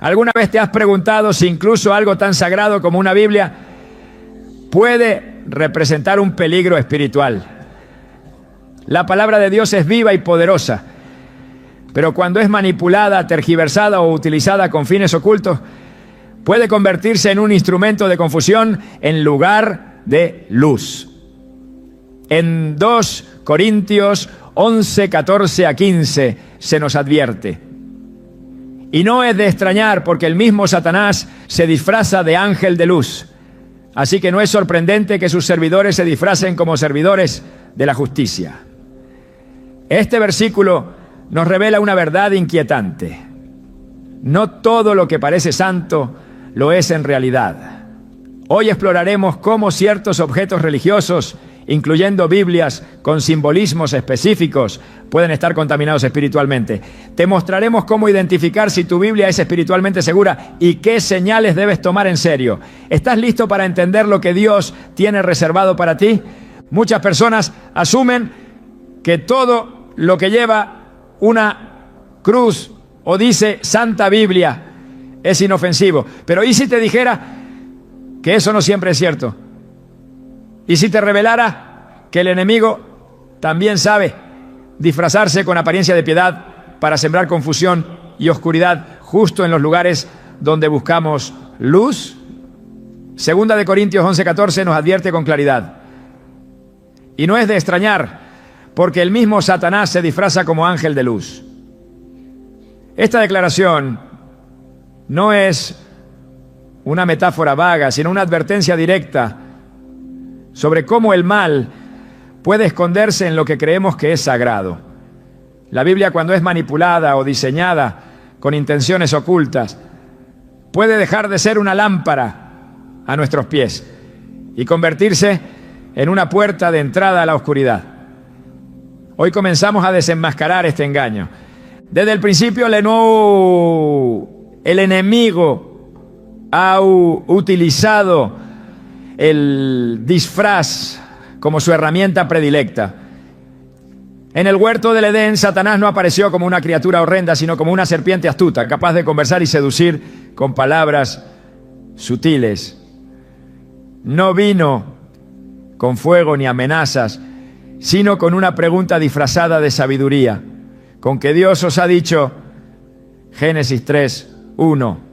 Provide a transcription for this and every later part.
¿Alguna vez te has preguntado si incluso algo tan sagrado como una Biblia puede representar un peligro espiritual? La palabra de Dios es viva y poderosa, pero cuando es manipulada, tergiversada o utilizada con fines ocultos, puede convertirse en un instrumento de confusión en lugar de luz. En 2 Corintios 11, 14 a 15 se nos advierte. Y no es de extrañar, porque el mismo Satanás se disfraza de ángel de luz. Así que no es sorprendente que sus servidores se disfracen como servidores de la justicia. Este versículo nos revela una verdad inquietante. No todo lo que parece santo lo es en realidad. Hoy exploraremos cómo ciertos objetos religiosos, incluyendo Biblias con simbolismos específicos, pueden estar contaminados espiritualmente. Te mostraremos cómo identificar si tu Biblia es espiritualmente segura y qué señales debes tomar en serio. ¿Estás listo para entender lo que Dios tiene reservado para ti? Muchas personas asumen que todo lo que lleva una cruz o dice Santa Biblia es inofensivo. Pero ¿y si te dijera que eso no siempre es cierto? ¿Y si te revelara que el enemigo también sabe disfrazarse con apariencia de piedad para sembrar confusión y oscuridad justo en los lugares donde buscamos luz? Segunda de Corintios 11:14 nos advierte con claridad. Y no es de extrañar, porque el mismo Satanás se disfraza como ángel de luz. Esta declaración no es una metáfora vaga, sino una advertencia directa sobre cómo el mal puede esconderse en lo que creemos que es sagrado. La Biblia, cuando es manipulada o diseñada con intenciones ocultas, puede dejar de ser una lámpara a nuestros pies y convertirse en una puerta de entrada a la oscuridad. Hoy comenzamos a desenmascarar este engaño. Desde el principio el enemigo ha utilizado el disfraz como su herramienta predilecta. En el huerto del Edén, Satanás no apareció como una criatura horrenda, sino como una serpiente astuta, capaz de conversar y seducir con palabras sutiles. No vino con fuego ni amenazas, sino con una pregunta disfrazada de sabiduría, con que Dios os ha dicho, Génesis 3:1.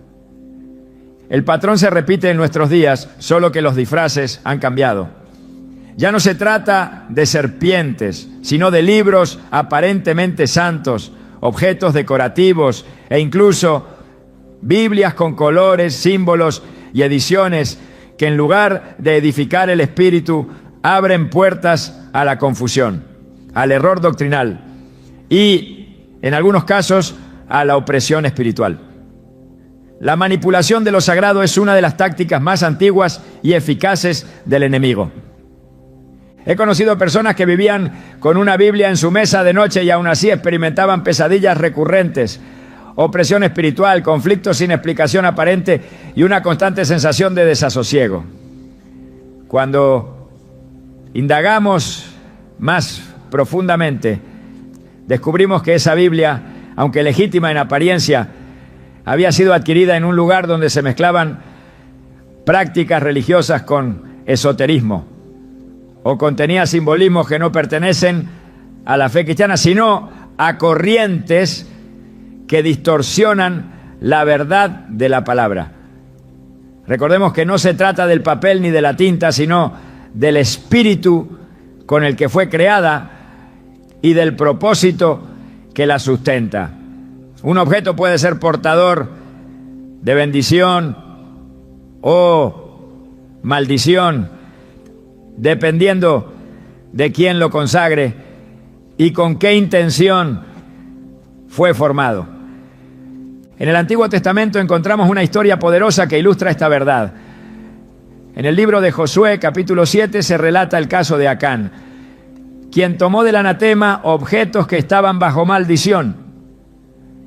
El patrón se repite en nuestros días, solo que los disfraces han cambiado. Ya no se trata de serpientes, sino de libros aparentemente santos, objetos decorativos e incluso Biblias con colores, símbolos y ediciones que en lugar de edificar el espíritu, abren puertas a la confusión, al error doctrinal y, en algunos casos, a la opresión espiritual. La manipulación de lo sagrado es una de las tácticas más antiguas y eficaces del enemigo. He conocido personas que vivían con una Biblia en su mesa de noche y aún así experimentaban pesadillas recurrentes, opresión espiritual, conflictos sin explicación aparente y una constante sensación de desasosiego. Cuando indagamos más profundamente, descubrimos que esa Biblia, aunque legítima en apariencia, había sido adquirida en un lugar donde se mezclaban prácticas religiosas con esoterismo, o contenía simbolismos que no pertenecen a la fe cristiana, sino a corrientes que distorsionan la verdad de la palabra. Recordemos que no se trata del papel ni de la tinta, sino del espíritu con el que fue creada y del propósito que la sustenta. Un objeto puede ser portador de bendición o maldición, dependiendo de quién lo consagre y con qué intención fue formado. En el Antiguo Testamento encontramos una historia poderosa que ilustra esta verdad. En el libro de Josué, capítulo 7, se relata el caso de Acán, quien tomó del anatema objetos que estaban bajo maldición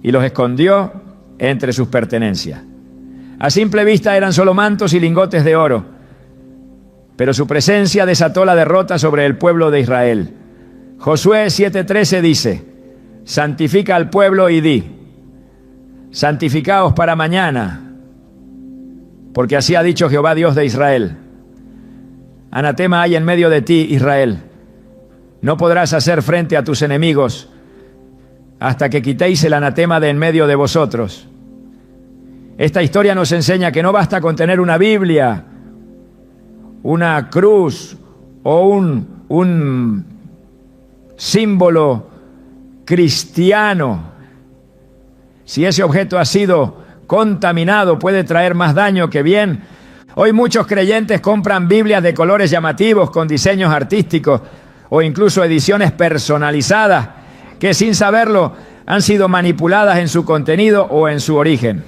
y los escondió entre sus pertenencias. A simple vista eran solo mantos y lingotes de oro, pero su presencia desató la derrota sobre el pueblo de Israel. Josué 7:13 dice, santifica al pueblo y di, santificaos para mañana, porque así ha dicho Jehová Dios de Israel. Anatema hay en medio de ti, Israel. No podrás hacer frente a tus enemigos hasta que quitéis el anatema de en medio de vosotros. Esta historia nos enseña que no basta con tener una Biblia, una cruz o un símbolo cristiano. Si ese objeto ha sido contaminado, puede traer más daño que bien. Hoy muchos creyentes compran Biblias de colores llamativos con diseños artísticos o incluso ediciones personalizadas que sin saberlo han sido manipuladas en su contenido o en su origen.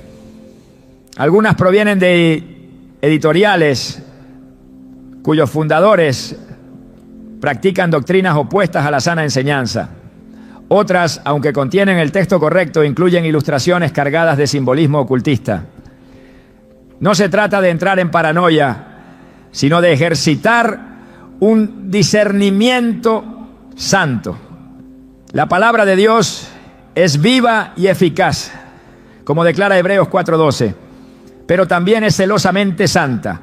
Algunas provienen de editoriales cuyos fundadores practican doctrinas opuestas a la sana enseñanza. Otras, aunque contienen el texto correcto, incluyen ilustraciones cargadas de simbolismo ocultista. No se trata de entrar en paranoia, sino de ejercitar un discernimiento santo. La palabra de Dios es viva y eficaz, como declara Hebreos 4:12, pero también es celosamente santa.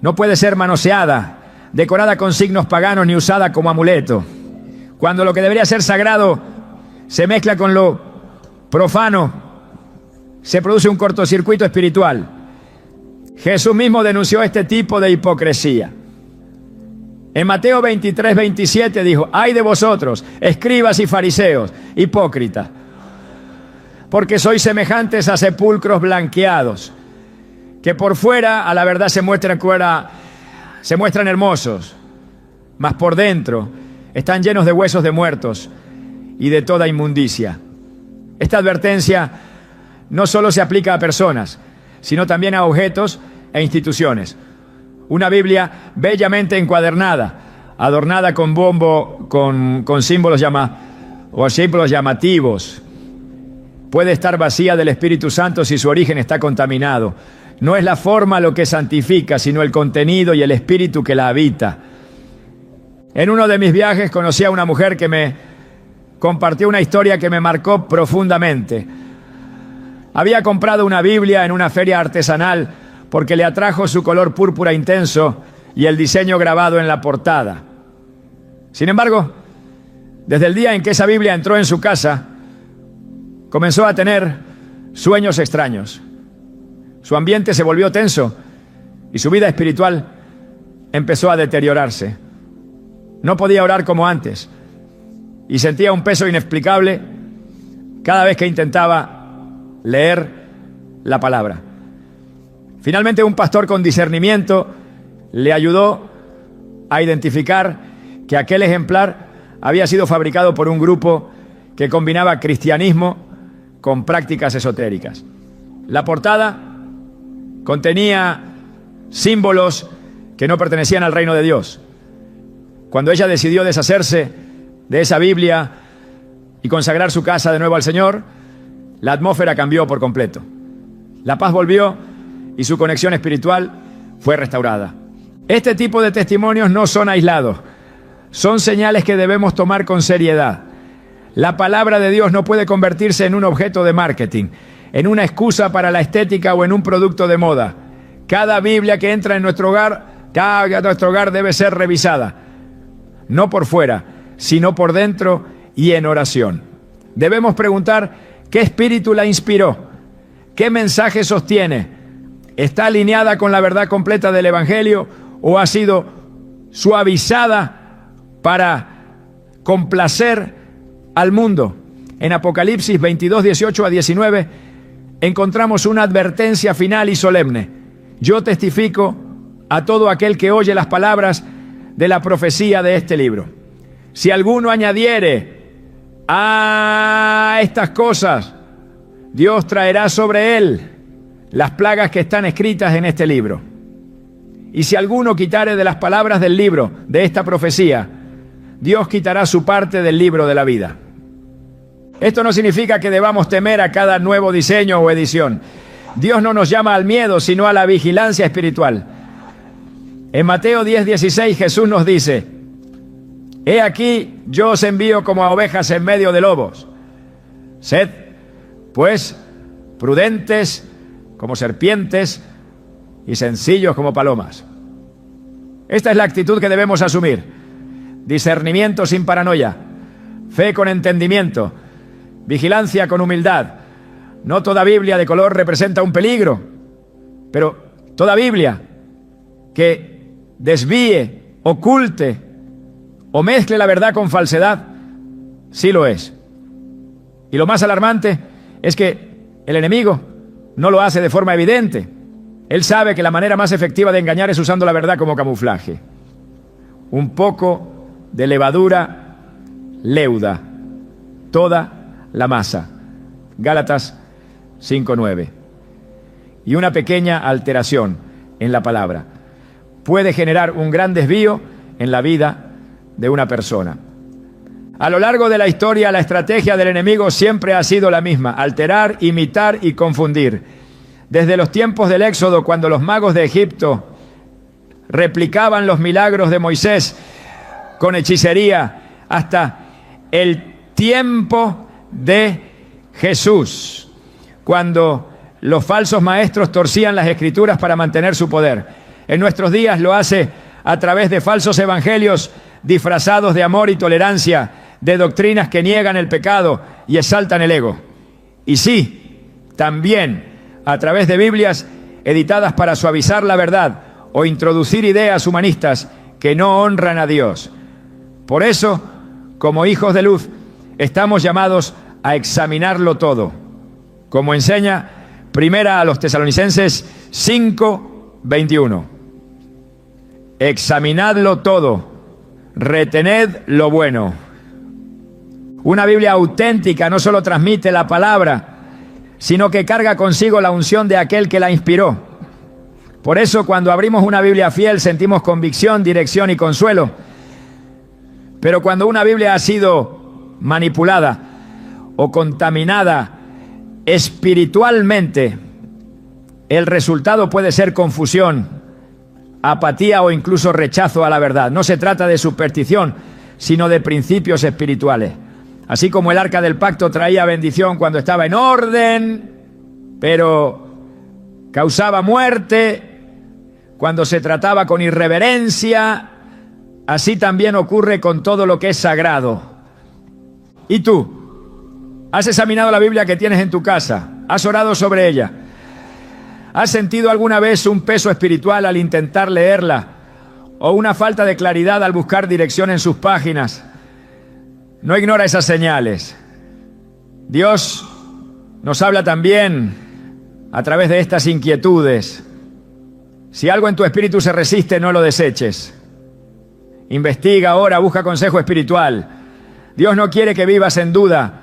No puede ser manoseada, decorada con signos paganos ni usada como amuleto. Cuando lo que debería ser sagrado se mezcla con lo profano, se produce un cortocircuito espiritual. Jesús mismo denunció este tipo de hipocresía. En Mateo 23:27 dijo: ay de vosotros, escribas y fariseos, hipócritas, porque sois semejantes a sepulcros blanqueados, que por fuera a la verdad se muestran hermosos, mas por dentro están llenos de huesos de muertos y de toda inmundicia. Esta advertencia no solo se aplica a personas, sino también a objetos e instituciones. Una Biblia bellamente encuadernada, adornada con bombo, con símbolos llamativos, puede estar vacía del Espíritu Santo si su origen está contaminado. No es la forma lo que santifica, sino el contenido y el espíritu que la habita. En uno de mis viajes conocí a una mujer que me compartió una historia que me marcó profundamente. Había comprado una Biblia en una feria artesanal porque le atrajo su color púrpura intenso y el diseño grabado en la portada. Sin embargo, desde el día en que esa Biblia entró en su casa, comenzó a tener sueños extraños. Su ambiente se volvió tenso y su vida espiritual empezó a deteriorarse. No podía orar como antes y sentía un peso inexplicable cada vez que intentaba leer la palabra. Finalmente, un pastor con discernimiento le ayudó a identificar que aquel ejemplar había sido fabricado por un grupo que combinaba cristianismo con prácticas esotéricas. La portada contenía símbolos que no pertenecían al reino de Dios. Cuando ella decidió deshacerse de esa Biblia y consagrar su casa de nuevo al Señor, la atmósfera cambió por completo. La paz volvió y su conexión espiritual fue restaurada. Este tipo de testimonios no son aislados, son señales que debemos tomar con seriedad. La palabra de Dios no puede convertirse en un objeto de marketing, en una excusa para la estética o en un producto de moda. Cada Biblia que entra en nuestro hogar debe ser revisada, no por fuera, sino por dentro y en oración. Debemos preguntar qué espíritu la inspiró, qué mensaje sostiene, ¿está alineada con la verdad completa del Evangelio o ha sido suavizada para complacer al mundo? En Apocalipsis 22:18-19 encontramos una advertencia final y solemne. Yo testifico a todo aquel que oye las palabras de la profecía de este libro. Si alguno añadiere a estas cosas, Dios traerá sobre él las plagas que están escritas en este libro. Y si alguno quitare de las palabras del libro de esta profecía, Dios quitará su parte del libro de la vida. Esto no significa que debamos temer a cada nuevo diseño o edición. Dios no nos llama al miedo, sino a la vigilancia espiritual. En Mateo 10:16 Jesús nos dice: he aquí, yo os envío como a ovejas en medio de lobos. Sed, pues, prudentes como serpientes y sencillos como palomas. Esta es la actitud que debemos asumir: discernimiento sin paranoia, fe con entendimiento, vigilancia con humildad. No toda Biblia de color representa un peligro, pero toda Biblia que desvíe, oculte o mezcle la verdad con falsedad, sí lo es. Y lo más alarmante es que el enemigo no lo hace de forma evidente. Él sabe que la manera más efectiva de engañar es usando la verdad como camuflaje. Un poco de levadura leuda toda la masa. Gálatas 5:9. Y una pequeña alteración en la palabra puede generar un gran desvío en la vida de una persona. A lo largo de la historia, la estrategia del enemigo siempre ha sido la misma: alterar, imitar y confundir. Desde los tiempos del Éxodo, cuando los magos de Egipto replicaban los milagros de Moisés con hechicería, hasta el tiempo de Jesús, cuando los falsos maestros torcían las escrituras para mantener su poder. En nuestros días lo hace a través de falsos evangelios disfrazados de amor y tolerancia, de doctrinas que niegan el pecado y exaltan el ego. Y sí, también a través de Biblias editadas para suavizar la verdad o introducir ideas humanistas que no honran a Dios. Por eso, como hijos de luz, estamos llamados a examinarlo todo, como enseña Primera a los Tesalonicenses 5:21. Examinadlo todo, retened lo bueno. Una Biblia auténtica no solo transmite la palabra, sino que carga consigo la unción de aquel que la inspiró. Por eso, cuando abrimos una Biblia fiel, sentimos convicción, dirección y consuelo. Pero cuando una Biblia ha sido manipulada o contaminada espiritualmente, el resultado puede ser confusión, apatía o incluso rechazo a la verdad. No se trata de superstición, sino de principios espirituales. Así como el arca del pacto traía bendición cuando estaba en orden, pero causaba muerte cuando se trataba con irreverencia, así también ocurre con todo lo que es sagrado. ¿Y tú? ¿Has examinado la Biblia que tienes en tu casa? ¿Has orado sobre ella? ¿Has sentido alguna vez un peso espiritual al intentar leerla? ¿O una falta de claridad al buscar dirección en sus páginas? No ignora esas señales. Dios nos habla también a través de estas inquietudes. Si algo en tu espíritu se resiste, no lo deseches. Investiga, ora, busca consejo espiritual. Dios no quiere que vivas en duda,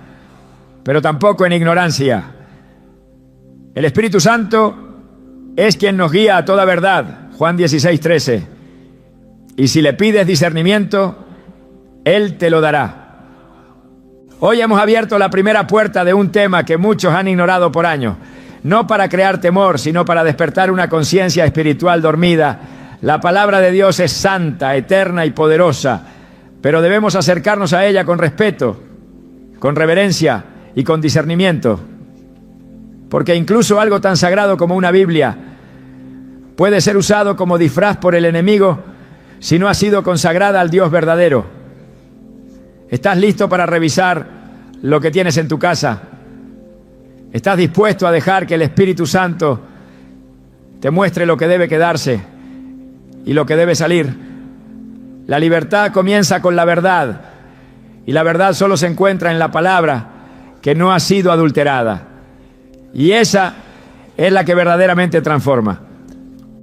pero tampoco en ignorancia. El Espíritu Santo es quien nos guía a toda verdad. Juan 16:13. Y si le pides discernimiento, Él te lo dará. Hoy hemos abierto la primera puerta de un tema que muchos han ignorado por años. No para crear temor, sino para despertar una conciencia espiritual dormida. La palabra de Dios es santa, eterna y poderosa, pero debemos acercarnos a ella con respeto, con reverencia y con discernimiento. Porque incluso algo tan sagrado como una Biblia puede ser usado como disfraz por el enemigo si no ha sido consagrada al Dios verdadero. ¿Estás listo para revisar lo que tienes en tu casa? ¿Estás dispuesto a dejar que el Espíritu Santo te muestre lo que debe quedarse y lo que debe salir? La libertad comienza con la verdad, y la verdad solo se encuentra en la palabra que no ha sido adulterada. Y esa es la que verdaderamente transforma.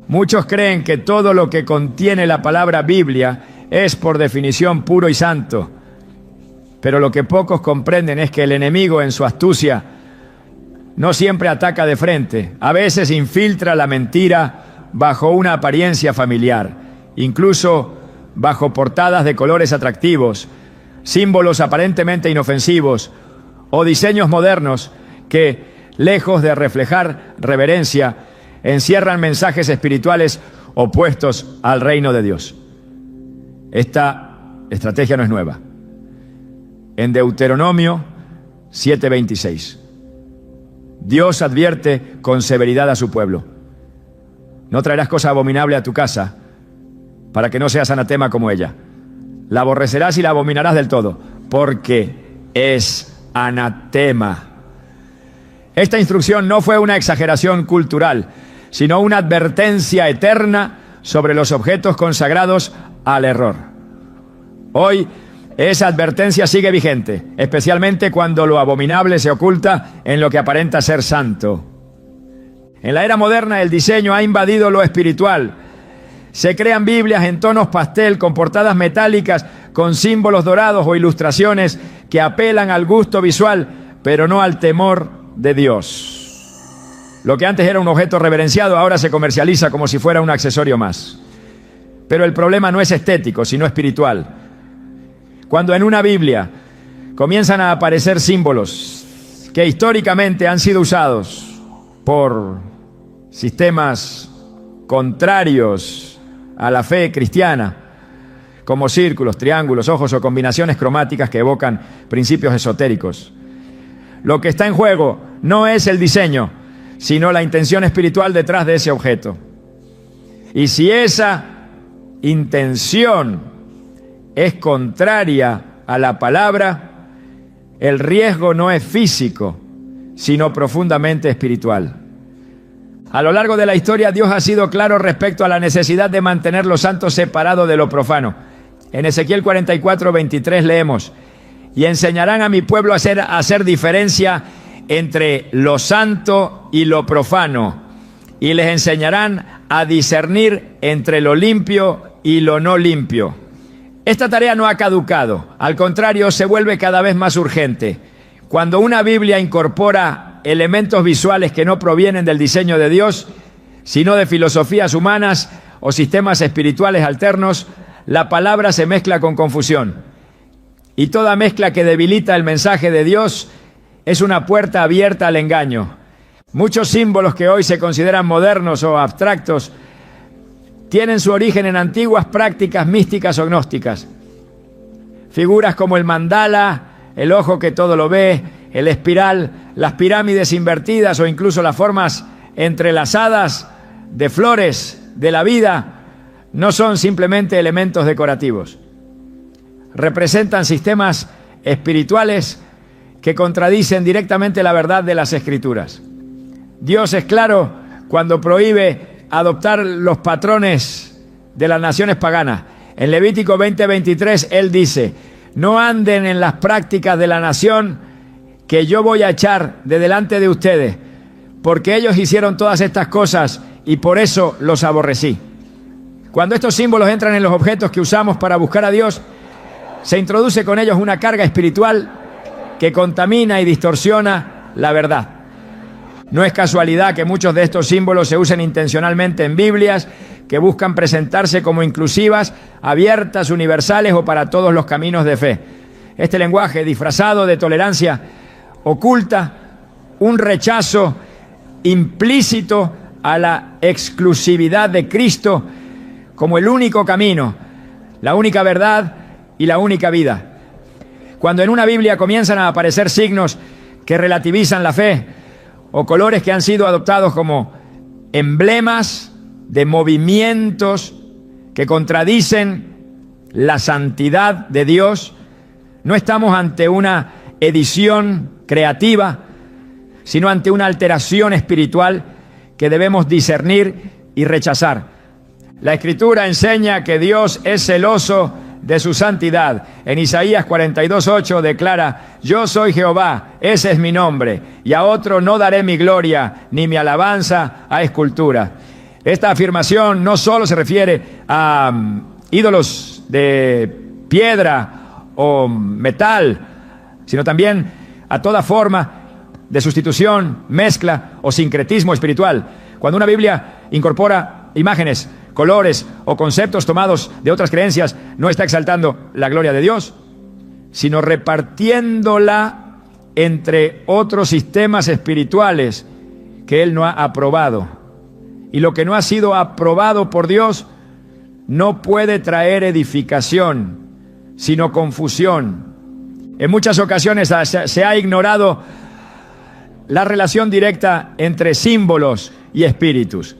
Muchos creen que todo lo que contiene la palabra Biblia es por definición puro y santo. Pero lo que pocos comprenden es que el enemigo, en su astucia, no siempre ataca de frente. A veces infiltra la mentira bajo una apariencia familiar, incluso bajo portadas de colores atractivos, símbolos aparentemente inofensivos o diseños modernos que, lejos de reflejar reverencia, encierran mensajes espirituales opuestos al reino de Dios. Esta estrategia no es nueva. En Deuteronomio 7:26 Dios advierte con severidad a su pueblo: no traerás cosa abominable a tu casa, para que no seas anatema como ella. La aborrecerás y la abominarás del todo, porque es anatema. Esta instrucción no fue una exageración cultural, sino una advertencia eterna sobre los objetos consagrados al error. Hoy, esa advertencia sigue vigente, especialmente cuando lo abominable se oculta en lo que aparenta ser santo. En la era moderna, el diseño ha invadido lo espiritual. Se crean Biblias en tonos pastel, con portadas metálicas, con símbolos dorados o ilustraciones que apelan al gusto visual, pero no al temor de Dios. Lo que antes era un objeto reverenciado, ahora se comercializa como si fuera un accesorio más. Pero el problema no es estético, sino espiritual. Cuando en una Biblia comienzan a aparecer símbolos que históricamente han sido usados por sistemas contrarios a la fe cristiana, como círculos, triángulos, ojos o combinaciones cromáticas que evocan principios esotéricos, lo que está en juego no es el diseño, sino la intención espiritual detrás de ese objeto. Y si esa intención es contraria a la palabra, el riesgo no es físico, sino profundamente espiritual. A lo largo de la historia, Dios ha sido claro respecto a la necesidad de mantener lo santo separado de lo profano. En Ezequiel 44:23 leemos: y enseñarán a mi pueblo a hacer diferencia entre lo santo y lo profano, y les enseñarán a discernir entre lo limpio y lo no limpio. Esta tarea no ha caducado, al contrario, se vuelve cada vez más urgente. Cuando una Biblia incorpora elementos visuales que no provienen del diseño de Dios, sino de filosofías humanas o sistemas espirituales alternos, la palabra se mezcla con confusión. Y toda mezcla que debilita el mensaje de Dios es una puerta abierta al engaño. Muchos símbolos que hoy se consideran modernos o abstractos tienen su origen en antiguas prácticas místicas o gnósticas. Figuras como el mandala, el ojo que todo lo ve, el espiral, las pirámides invertidas o incluso las formas entrelazadas de flores de la vida no son simplemente elementos decorativos. Representan sistemas espirituales que contradicen directamente la verdad de las Escrituras. Dios es claro cuando prohíbe adoptar los patrones de las naciones paganas. En Levítico 20:23 Él dice: no anden en las prácticas de la nación que yo voy a echar de delante de ustedes, porque ellos hicieron todas estas cosas y por eso los aborrecí. Cuando estos símbolos entran en los objetos que usamos para buscar a Dios, se introduce con ellos una carga espiritual que contamina y distorsiona la verdad. No es casualidad que muchos de estos símbolos se usen intencionalmente en Biblias que buscan presentarse como inclusivas, abiertas, universales o para todos los caminos de fe. Este lenguaje disfrazado de tolerancia oculta un rechazo implícito a la exclusividad de Cristo como el único camino, la única verdad y la única vida. Cuando en una Biblia comienzan a aparecer signos que relativizan la fe o colores que han sido adoptados como emblemas de movimientos que contradicen la santidad de Dios, no estamos ante una edición creativa, sino ante una alteración espiritual que debemos discernir y rechazar. La Escritura enseña que Dios es celoso de su santidad. En Isaías 42:8 declara: yo soy Jehová, ese es mi nombre, y a otro no daré mi gloria, ni mi alabanza a escultura. Esta afirmación no solo se refiere a ídolos de piedra o metal, sino también a toda forma de sustitución, mezcla o sincretismo espiritual. Cuando una Biblia incorpora imágenes, colores o conceptos tomados de otras creencias, no está exaltando la gloria de Dios, sino repartiéndola entre otros sistemas espirituales que Él no ha aprobado. Y lo que no ha sido aprobado por Dios no puede traer edificación, sino confusión. En muchas ocasiones se ha ignorado la relación directa entre símbolos y espíritus.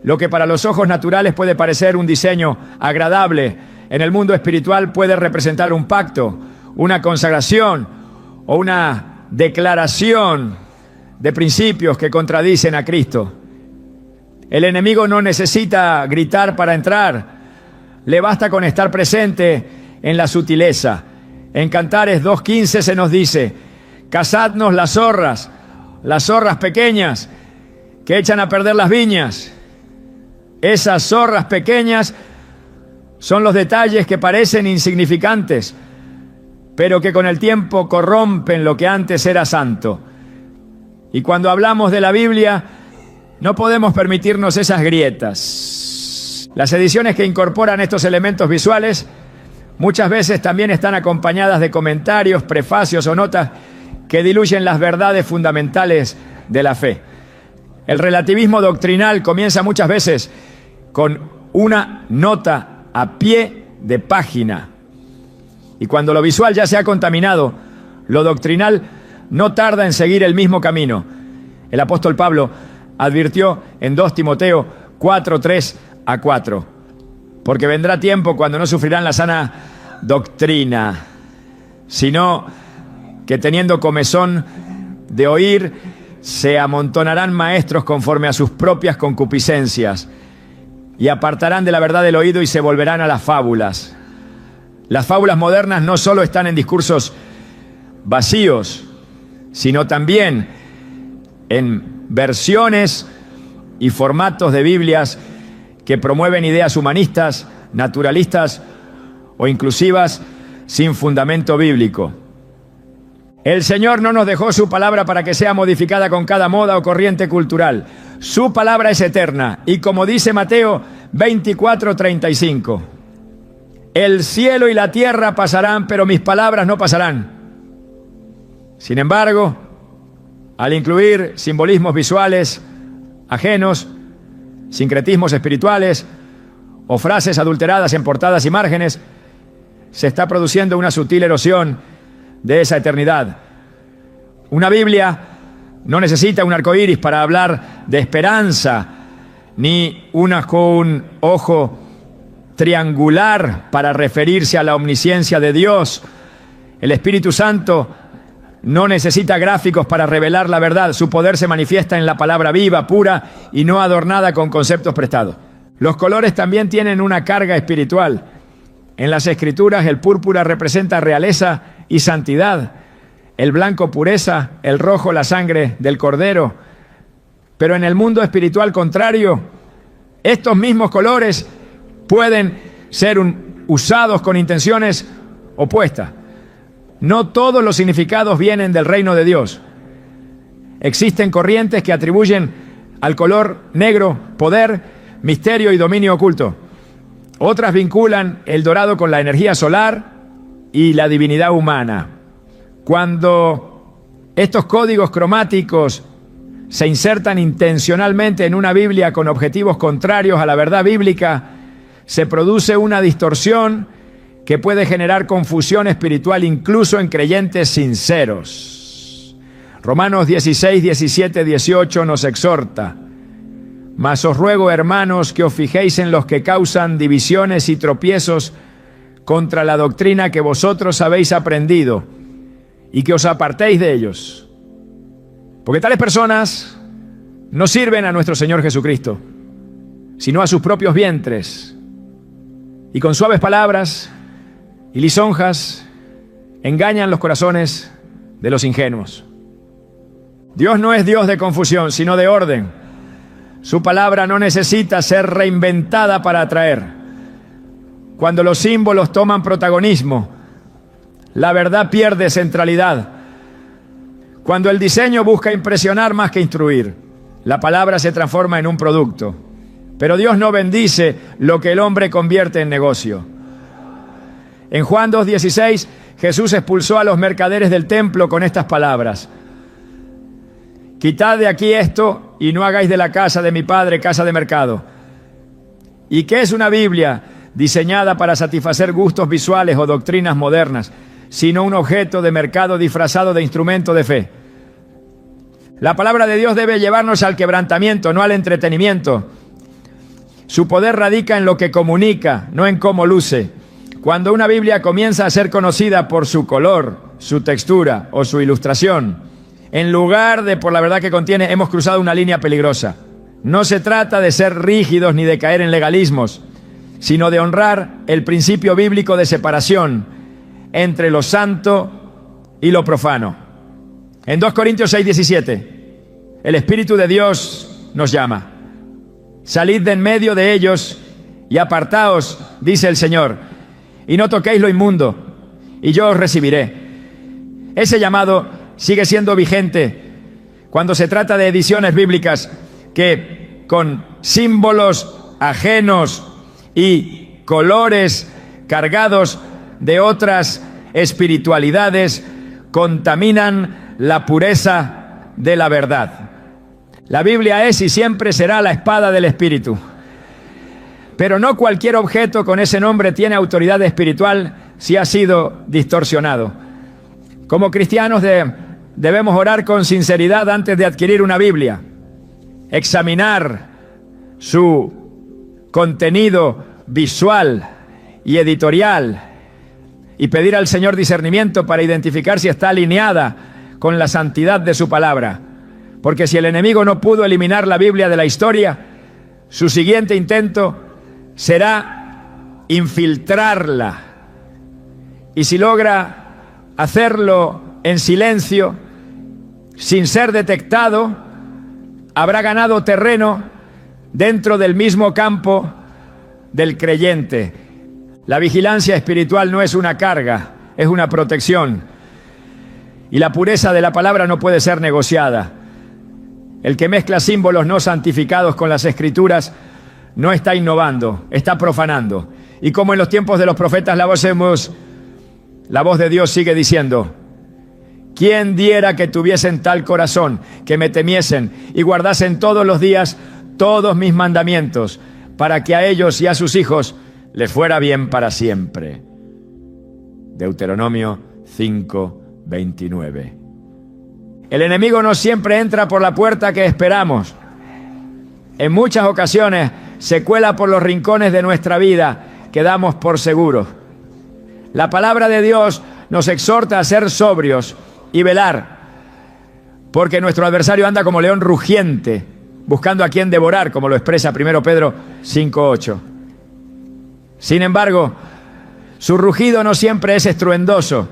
Lo que para los ojos naturales puede parecer un diseño agradable, en el mundo espiritual puede representar un pacto, una consagración o una declaración de principios que contradicen a Cristo. El enemigo no necesita gritar para entrar, le basta con estar presente en la sutileza. En Cantares 2:15 se nos dice: cazadnos las zorras pequeñas que echan a perder las viñas. Esas zorras pequeñas son los detalles que parecen insignificantes, pero que con el tiempo corrompen lo que antes era santo. Y cuando hablamos de la Biblia, no podemos permitirnos esas grietas. Las ediciones que incorporan estos elementos visuales muchas veces también están acompañadas de comentarios, prefacios o notas que diluyen las verdades fundamentales de la fe. El relativismo doctrinal comienza muchas veces con una nota a pie de página. Y cuando lo visual ya se ha contaminado, lo doctrinal no tarda en seguir el mismo camino. El apóstol Pablo advirtió en 2 Timoteo 4:3-4, porque vendrá tiempo cuando no sufrirán la sana doctrina, sino que teniendo comezón de oír, se amontonarán maestros conforme a sus propias concupiscencias, y apartarán de la verdad el oído y se volverán a las fábulas. Las fábulas modernas no solo están en discursos vacíos, sino también en versiones y formatos de Biblias que promueven ideas humanistas, naturalistas o inclusivas sin fundamento bíblico. El Señor no nos dejó su palabra para que sea modificada con cada moda o corriente cultural. Su palabra es eterna y, como dice Mateo 24:35, el cielo y la tierra pasarán, pero mis palabras no pasarán. Sin embargo, al incluir simbolismos visuales ajenos, sincretismos espirituales o frases adulteradas en portadas y márgenes, se está produciendo una sutil erosión de esa eternidad. Una Biblia no necesita un arco iris para hablar de esperanza, ni una con un ojo triangular para referirse a la omnisciencia de Dios. El Espíritu Santo no necesita gráficos para revelar la verdad. Su poder se manifiesta en la palabra viva, pura y no adornada con conceptos prestados. Los colores también tienen una carga espiritual. En las Escrituras, el púrpura representa realeza y santidad, el blanco pureza, el rojo la sangre del Cordero. Pero en el mundo espiritual contrario, estos mismos colores pueden ser usados con intenciones opuestas. No todos los significados vienen del reino de Dios. Existen corrientes que atribuyen al color negro poder, misterio y dominio oculto. Otras vinculan el dorado con la energía solar y la divinidad humana. Cuando estos códigos cromáticos se insertan intencionalmente en una Biblia con objetivos contrarios a la verdad bíblica, se produce una distorsión que puede generar confusión espiritual incluso en creyentes sinceros. Romanos 16, 17, 18 nos exhorta: mas os ruego, hermanos, que os fijéis en los que causan divisiones y tropiezos contra la doctrina que vosotros habéis aprendido, y que os apartéis de ellos. Porque tales personas no sirven a nuestro Señor Jesucristo, sino a sus propios vientres, y con suaves palabras y lisonjas engañan los corazones de los ingenuos. Dios no es Dios de confusión, sino de orden. Su palabra no necesita ser reinventada para atraer. Cuando los símbolos toman protagonismo, la verdad pierde centralidad. Cuando el diseño busca impresionar más que instruir, la palabra se transforma en un producto. Pero Dios no bendice lo que el hombre convierte en negocio. En Juan 2:16, Jesús expulsó a los mercaderes del templo con estas palabras: quitad de aquí esto y no hagáis de la casa de mi Padre casa de mercado. ¿Y qué es una Biblia diseñada para satisfacer gustos visuales o doctrinas modernas, sino un objeto de mercado disfrazado de instrumento de fe? La palabra de Dios debe llevarnos al quebrantamiento, no al entretenimiento. Su poder radica en lo que comunica, no en cómo luce. Cuando una Biblia comienza a ser conocida por su color, su textura o su ilustración, en lugar de por la verdad que contiene, hemos cruzado una línea peligrosa. No se trata de ser rígidos ni de caer en legalismos, sino de honrar el principio bíblico de separación entre lo santo y lo profano. En 2 Corintios 6:17, el Espíritu de Dios nos llama. Salid de en medio de ellos y apartaos, dice el Señor, y no toquéis lo inmundo, y yo os recibiré. Ese llamado sigue siendo vigente cuando se trata de ediciones bíblicas que con símbolos ajenos y colores cargados de otras espiritualidades contaminan la pureza de la verdad. La Biblia es y siempre será la espada del Espíritu. Pero no cualquier objeto con ese nombre tiene autoridad espiritual si ha sido distorsionado. Como cristianos debemos orar con sinceridad antes de adquirir una Biblia, examinar su contenido visual y editorial y pedir al Señor discernimiento para identificar si está alineada con la santidad de su palabra. Porque si el enemigo no pudo eliminar la Biblia de la historia, su siguiente intento será infiltrarla. Y si logra hacerlo en silencio, sin ser detectado, habrá ganado terreno dentro del mismo campo del creyente. La vigilancia espiritual no es una carga, es una protección. Y la pureza de la palabra no puede ser negociada. El que mezcla símbolos no santificados con las Escrituras no está innovando, está profanando. Y como en los tiempos de los profetas la voz de Dios sigue diciendo: ¿quién diera que tuviesen tal corazón, que me temiesen y guardasen todos los días todos mis mandamientos, para que a ellos y a sus hijos les fuera bien para siempre? Deuteronomio 5:29. El enemigo no siempre entra por la puerta que esperamos. En muchas ocasiones se cuela por los rincones de nuestra vida que damos por seguros. La palabra de Dios nos exhorta a ser sobrios y velar, porque nuestro adversario anda como león rugiente, buscando a quien devorar, como lo expresa 1 Pedro 5:8. Sin embargo, su rugido no siempre es estruendoso.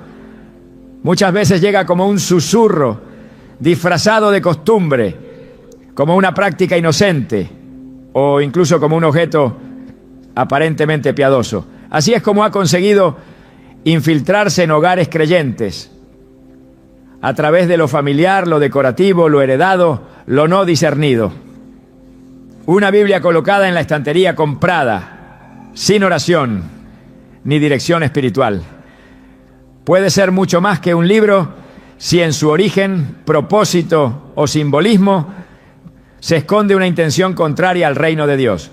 Muchas veces llega como un susurro, disfrazado de costumbre, como una práctica inocente, o incluso como un objeto aparentemente piadoso. Así es como ha conseguido infiltrarse en hogares creyentes, a través de lo familiar, lo decorativo, lo heredado, lo no discernido. Una Biblia colocada en la estantería comprada, sin oración ni dirección espiritual, puede ser mucho más que un libro si en su origen, propósito o simbolismo se esconde una intención contraria al reino de Dios.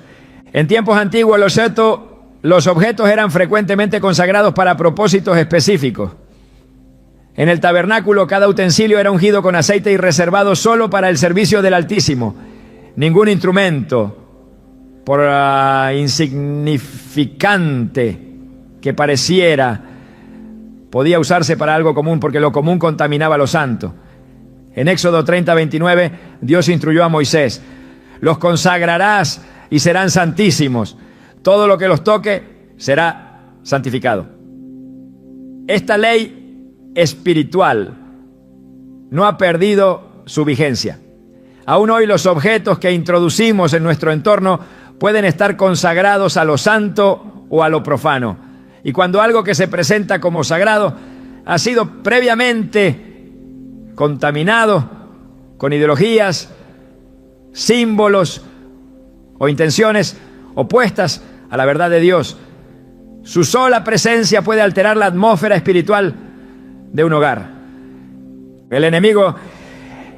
En tiempos antiguos los objetos eran frecuentemente consagrados para propósitos específicos. En el tabernáculo cada utensilio era ungido con aceite y reservado solo para el servicio del Altísimo. Ningún instrumento, por insignificante que pareciera, podía usarse para algo común, porque lo común contaminaba lo santo. En Éxodo 30:29, Dios instruyó a Moisés: los consagrarás y serán santísimos. Todo lo que los toque será santificado. Esta ley espiritual no ha perdido su vigencia. Aún hoy los objetos que introducimos en nuestro entorno pueden estar consagrados a lo santo o a lo profano. Y cuando algo que se presenta como sagrado ha sido previamente contaminado con ideologías, símbolos o intenciones opuestas a la verdad de Dios, su sola presencia puede alterar la atmósfera espiritual de un hogar. El enemigo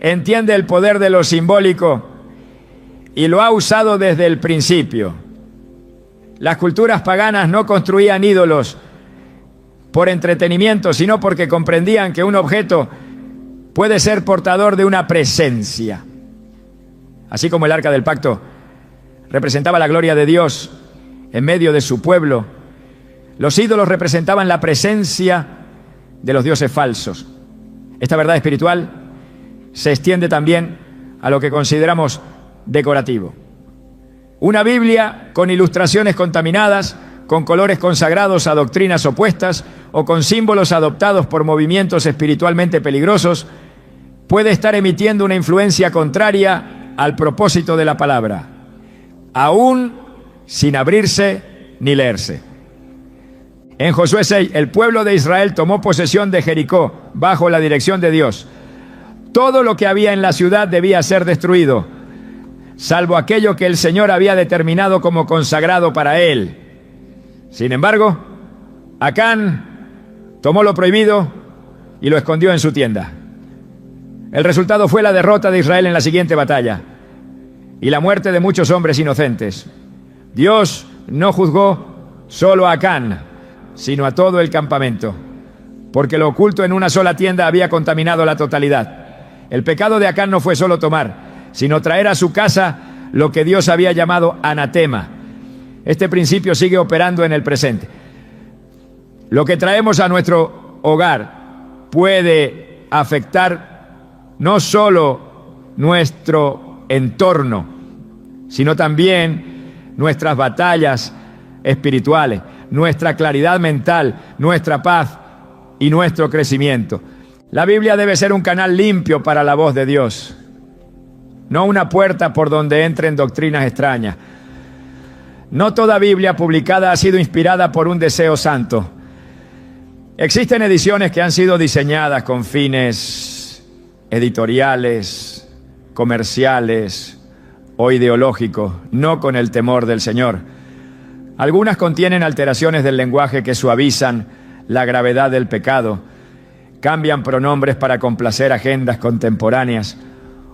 entiende el poder de lo simbólico y lo ha usado desde el principio. Las culturas paganas no construían ídolos por entretenimiento, sino porque comprendían que un objeto puede ser portador de una presencia. Así como el arca del pacto representaba la gloria de Dios en medio de su pueblo, los ídolos representaban la presencia de los dioses falsos. Esta verdad espiritual se extiende también a lo que consideramos decorativo. Una Biblia con ilustraciones contaminadas, con colores consagrados a doctrinas opuestas o con símbolos adoptados por movimientos espiritualmente peligrosos, puede estar emitiendo una influencia contraria al propósito de la palabra, aún sin abrirse ni leerse. En Josué 6, el pueblo de Israel tomó posesión de Jericó bajo la dirección de Dios. Todo lo que había en la ciudad debía ser destruido, salvo aquello que el Señor había determinado como consagrado para él. Sin embargo, Acán tomó lo prohibido y lo escondió en su tienda. El resultado fue la derrota de Israel en la siguiente batalla y la muerte de muchos hombres inocentes. Dios no juzgó solo a Acán, sino a todo el campamento, porque lo oculto en una sola tienda había contaminado la totalidad. El pecado de Acán no fue solo tomar, sino traer a su casa lo que Dios había llamado anatema. Este principio sigue operando en el presente. Lo que traemos a nuestro hogar puede afectar no solo nuestro entorno, sino también nuestras batallas espirituales, nuestra claridad mental, nuestra paz y nuestro crecimiento. La Biblia debe ser un canal limpio para la voz de Dios, no una puerta por donde entren doctrinas extrañas. No toda Biblia publicada ha sido inspirada por un deseo santo. Existen ediciones que han sido diseñadas con fines editoriales, comerciales o ideológicos, no con el temor del Señor. Algunas contienen alteraciones del lenguaje que suavizan la gravedad del pecado, cambian pronombres para complacer agendas contemporáneas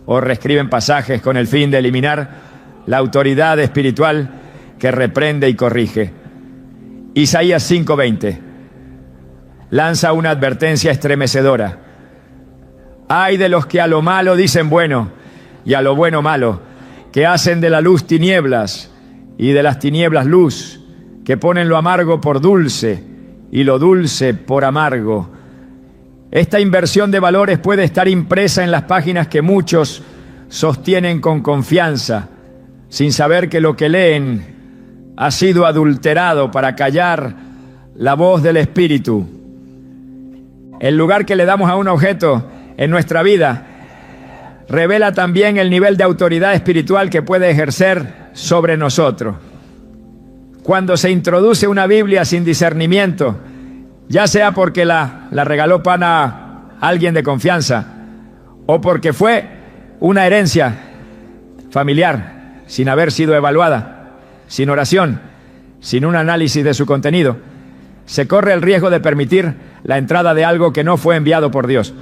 o reescriben pasajes con el fin de eliminar la autoridad espiritual que reprende y corrige. Isaías 5:20 lanza una advertencia estremecedora. Ay de los que a lo malo dicen bueno y a lo bueno malo, que hacen de la luz tinieblas y de las tinieblas luz, que ponen lo amargo por dulce y lo dulce por amargo. Esta inversión de valores puede estar impresa en las páginas que muchos sostienen con confianza, sin saber que lo que leen ha sido adulterado para callar la voz del Espíritu. El lugar que le damos a un objeto en nuestra vida revela también el nivel de autoridad espiritual que puede ejercer sobre nosotros. Cuando se introduce una Biblia sin discernimiento, ya sea porque la regaló a alguien de confianza o porque fue una herencia familiar sin haber sido evaluada, sin oración, sin un análisis de su contenido, se corre el riesgo de permitir la entrada de algo que no fue enviado por Dios.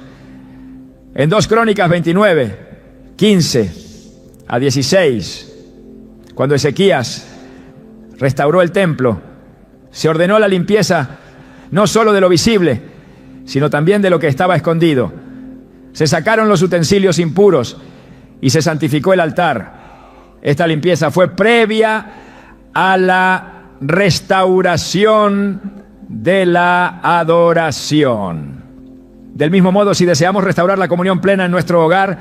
En 2 Crónicas 29, 15 a 16, cuando Ezequías restauró el templo, se ordenó la limpieza no solo de lo visible, sino también de lo que estaba escondido. Se sacaron los utensilios impuros y se santificó el altar. Esta limpieza fue previa a la restauración de la adoración. Del mismo modo, si deseamos restaurar la comunión plena en nuestro hogar,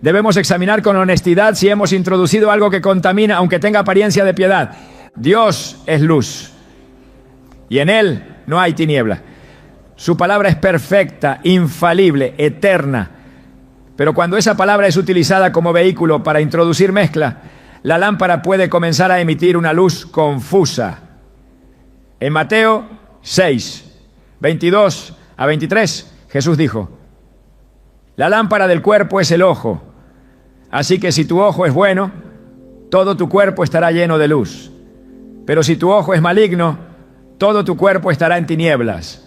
debemos examinar con honestidad si hemos introducido algo que contamina, aunque tenga apariencia de piedad. Dios es luz y en Él no hay tiniebla. Su palabra es perfecta, infalible, eterna. Pero cuando esa palabra es utilizada como vehículo para introducir mezcla, la lámpara puede comenzar a emitir una luz confusa. En Mateo 6, 22 a 23, Jesús dijo: la lámpara del cuerpo es el ojo. Así que si tu ojo es bueno, todo tu cuerpo estará lleno de luz. Pero si tu ojo es maligno, todo tu cuerpo estará en tinieblas.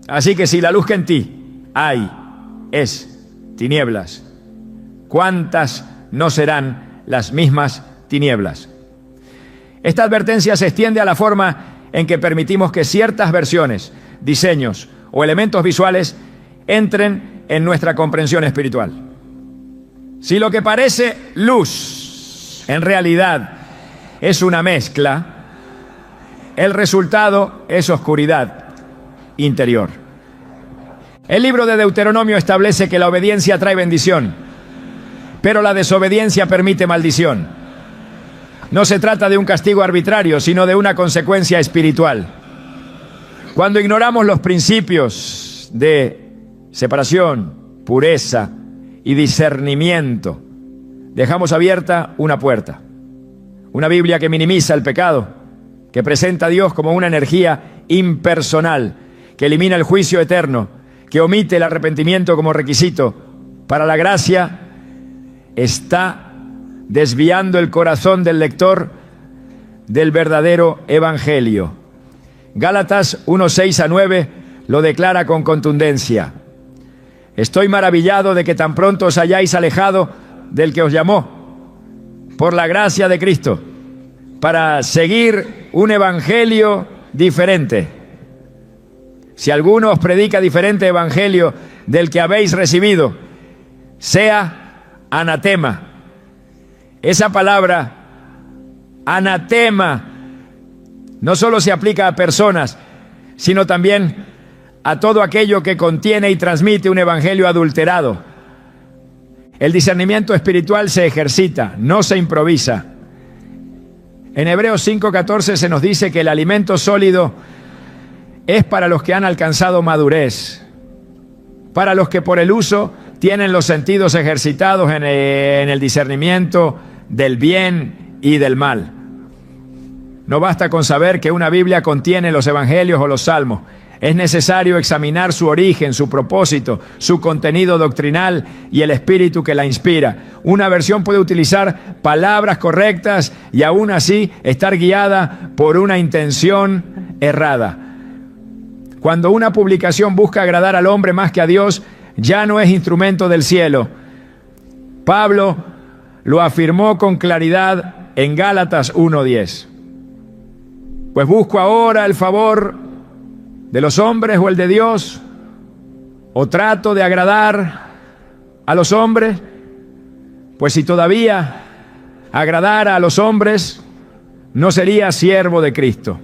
Así que si la luz que en ti hay es tinieblas, ¿cuántas no serán las mismas tinieblas? Esta advertencia se extiende a la forma en que permitimos que ciertas versiones, diseños o elementos visuales entren en nuestra comprensión espiritual. Si lo que parece luz en realidad es una mezcla, el resultado es oscuridad interior. El libro de Deuteronomio establece que la obediencia trae bendición, pero la desobediencia permite maldición. No se trata de un castigo arbitrario, sino de una consecuencia espiritual. Cuando ignoramos los principios de separación, pureza y discernimiento, dejamos abierta una puerta. Una Biblia que minimiza el pecado, que presenta a Dios como una energía impersonal, que elimina el juicio eterno, que omite el arrepentimiento como requisito para la gracia, está desviando el corazón del lector del verdadero evangelio. Gálatas 1:6-9 lo declara con contundencia. Estoy maravillado de que tan pronto os hayáis alejado del que os llamó, por la gracia de Cristo, para seguir un evangelio diferente. Si alguno os predica diferente evangelio del que habéis recibido, sea anatema. Esa palabra, anatema, no solo se aplica a personas, sino también a todo aquello que contiene y transmite un evangelio adulterado. El discernimiento espiritual se ejercita, no se improvisa. En Hebreos 5:14 se nos dice que el alimento sólido es para los que han alcanzado madurez, para los que por el uso tienen los sentidos ejercitados en el discernimiento del bien y del mal. No basta con saber que una Biblia contiene los evangelios o los salmos. Es necesario examinar su origen, su propósito, su contenido doctrinal y el espíritu que la inspira. Una versión puede utilizar palabras correctas y aún así estar guiada por una intención errada. Cuando una publicación busca agradar al hombre más que a Dios, ya no es instrumento del cielo. Pablo lo afirmó con claridad en Gálatas 1:10. Pues busco ahora el favor de los hombres o el de Dios, o trato de agradar a los hombres. Pues si todavía agradara a los hombres, no sería siervo de Cristo.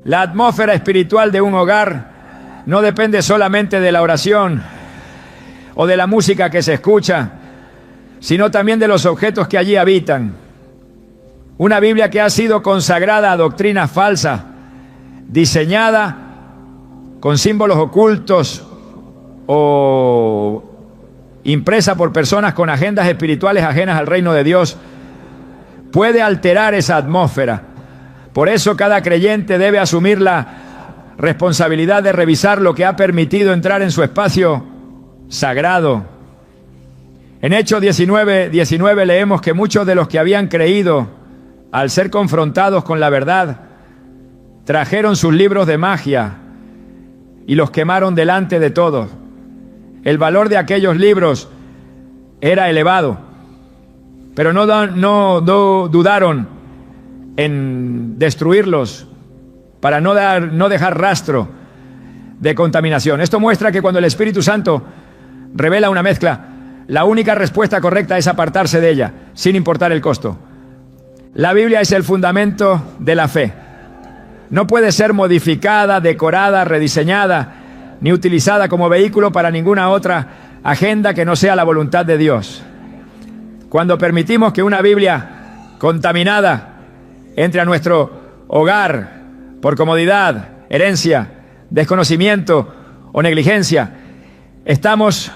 La atmósfera espiritual de un hogar no depende solamente de la oración o de la música que se escucha, sino también de los objetos que allí habitan. Una Biblia que ha sido consagrada a doctrinas falsas, diseñada con símbolos ocultos o impresa por personas con agendas espirituales ajenas al reino de Dios, puede alterar esa atmósfera. Por eso cada creyente debe asumir la responsabilidad de revisar lo que ha permitido entrar en su espacio sagrado. En Hechos 19:19 leemos que muchos de los que habían creído, al ser confrontados con la verdad, trajeron sus libros de magia y los quemaron delante de todos. El valor de aquellos libros era elevado, pero no dudaron en destruirlos para no dejar rastro de contaminación. Esto muestra que cuando el Espíritu Santo revela una mezcla, la única respuesta correcta es apartarse de ella, sin importar el costo. La Biblia es el fundamento de la fe. No puede ser modificada, decorada, rediseñada, ni utilizada como vehículo para ninguna otra agenda que no sea la voluntad de Dios. Cuando permitimos que una Biblia contaminada entre a nuestro hogar por comodidad, herencia, desconocimiento o negligencia, estamos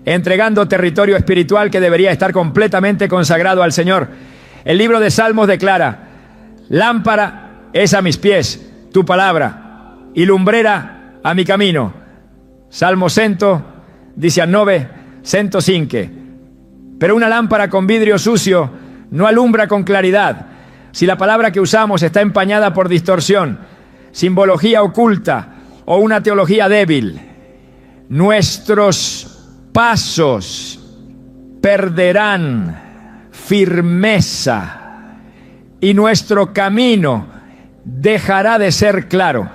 entregando territorio espiritual que debería estar completamente consagrado al Señor. El libro de Salmos declara: lámpara es a mis pies tu palabra y lumbrera a mi camino. Salmo 119, 105. Pero una lámpara con vidrio sucio no alumbra con claridad. Si la palabra que usamos está empañada por distorsión, simbología oculta o una teología débil, nuestros pasos perderán firmeza y nuestro camino dejará de ser claro.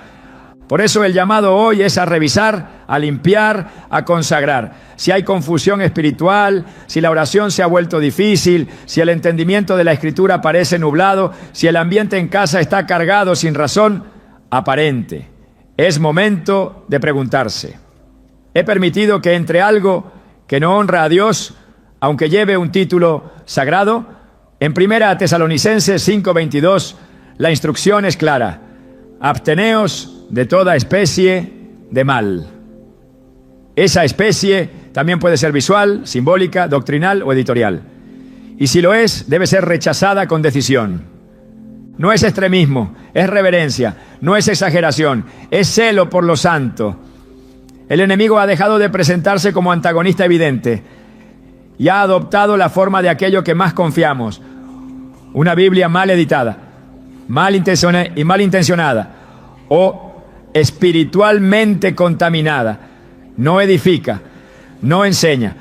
Por eso el llamado hoy es a revisar a limpiar, a consagrar. Si hay confusión espiritual, si la oración se ha vuelto difícil, si el entendimiento de la Escritura parece nublado, si el ambiente en casa está cargado sin razón aparente, es momento de preguntarse: ¿he permitido que entre algo que no honra a Dios, aunque lleve un título sagrado? En 1 Tesalonicenses 5:22, la instrucción es clara: absteneos de toda especie de mal. Esa especie también puede ser visual, simbólica, doctrinal o editorial. Y si lo es, debe ser rechazada con decisión. No es extremismo, es reverencia, no es exageración, es celo por lo santo. El enemigo ha dejado de presentarse como antagonista evidente y ha adoptado la forma de aquello que más confiamos: una Biblia mal editada, mal intencionada o espiritualmente contaminada. No edifica, no enseña,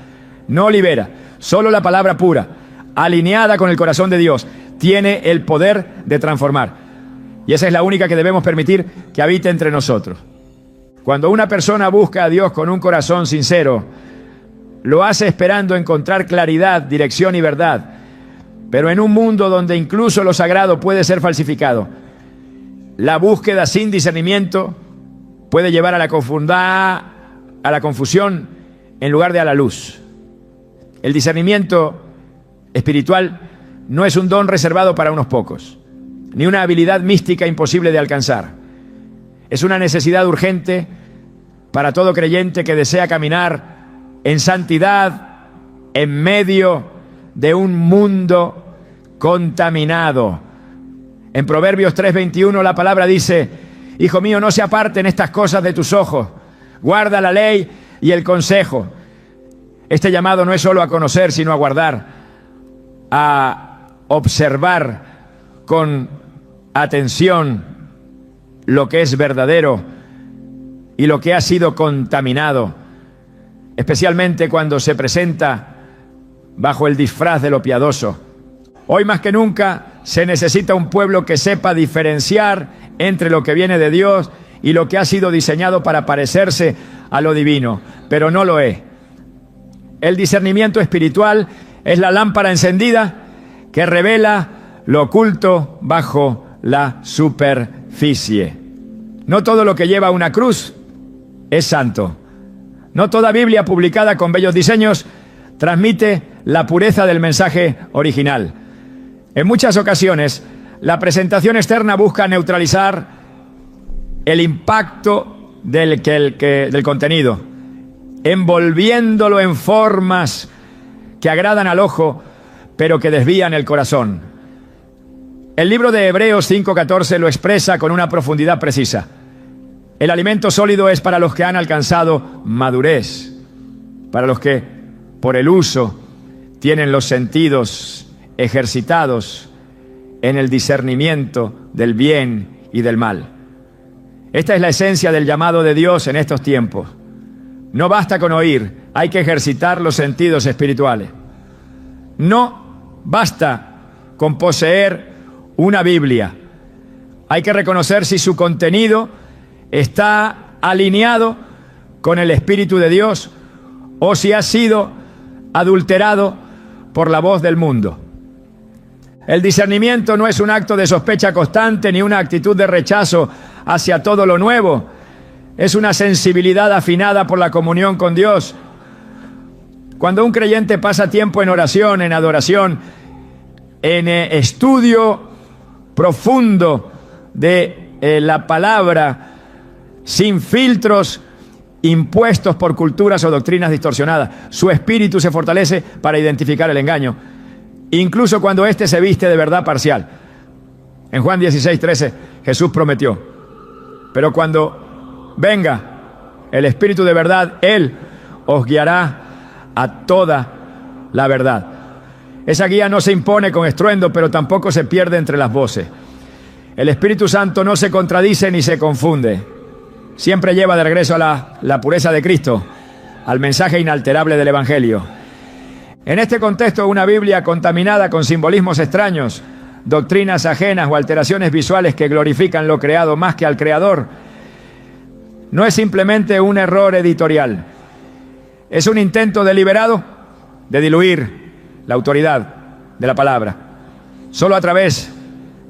no libera. Solo la palabra pura, alineada con el corazón de Dios, tiene el poder de transformar. Y esa es la única que debemos permitir que habite entre nosotros. Cuando una persona busca a Dios con un corazón sincero, lo hace esperando encontrar claridad, dirección y verdad. Pero en un mundo donde incluso lo sagrado puede ser falsificado, la búsqueda sin discernimiento puede llevar a la confusión en lugar de a la luz. El discernimiento espiritual no es un don reservado para unos pocos, ni una habilidad mística imposible de alcanzar. Es una necesidad urgente para todo creyente que desea caminar en santidad en medio de un mundo contaminado. En Proverbios 3:21 la palabra dice: hijo mío, no se aparten estas cosas de tus ojos, guarda la ley y el consejo. Este llamado no es solo a conocer, sino a guardar, a observar con atención lo que es verdadero y lo que ha sido contaminado, especialmente cuando se presenta bajo el disfraz de lo piadoso. Hoy más que nunca se necesita un pueblo que sepa diferenciar entre lo que viene de Dios y lo que ha sido diseñado para parecerse a lo divino, pero no lo es. El discernimiento espiritual es la lámpara encendida que revela lo oculto bajo la superficie. No todo lo que lleva una cruz es santo. No toda Biblia publicada con bellos diseños transmite la pureza del mensaje original. En muchas ocasiones, la presentación externa busca neutralizar el impacto del contenido, envolviéndolo en formas que agradan al ojo, pero que desvían el corazón. El libro de Hebreos 5:14 lo expresa con una profundidad precisa. El alimento sólido es para los que han alcanzado madurez, para los que, por el uso, tienen los sentidos ejercitados en el discernimiento del bien y del mal. Esta es la esencia del llamado de Dios en estos tiempos. No basta con oír, hay que ejercitar los sentidos espirituales. No basta con poseer una Biblia. Hay que reconocer si su contenido está alineado con el Espíritu de Dios o si ha sido adulterado por la voz del mundo. El discernimiento no es un acto de sospecha constante ni una actitud de rechazo hacia todo lo nuevo. Es una sensibilidad afinada por la comunión con Dios. Cuando un creyente pasa tiempo en oración, en adoración, en estudio profundo de la palabra, sin filtros impuestos por culturas o doctrinas distorsionadas, su espíritu se fortalece para identificar el engaño, incluso cuando éste se viste de verdad parcial. En Juan 16:13 Jesús prometió: pero cuando venga el Espíritu de verdad, Él os guiará a toda la verdad. Esa guía no se impone con estruendo, pero tampoco se pierde entre las voces. El Espíritu Santo no se contradice ni se confunde. Siempre lleva de regreso a la pureza de Cristo, al mensaje inalterable del Evangelio. En este contexto, una Biblia contaminada con simbolismos extraños, doctrinas ajenas o alteraciones visuales que glorifican lo creado más que al Creador, no es simplemente un error editorial. Es un intento deliberado de diluir la autoridad de la palabra. Solo a través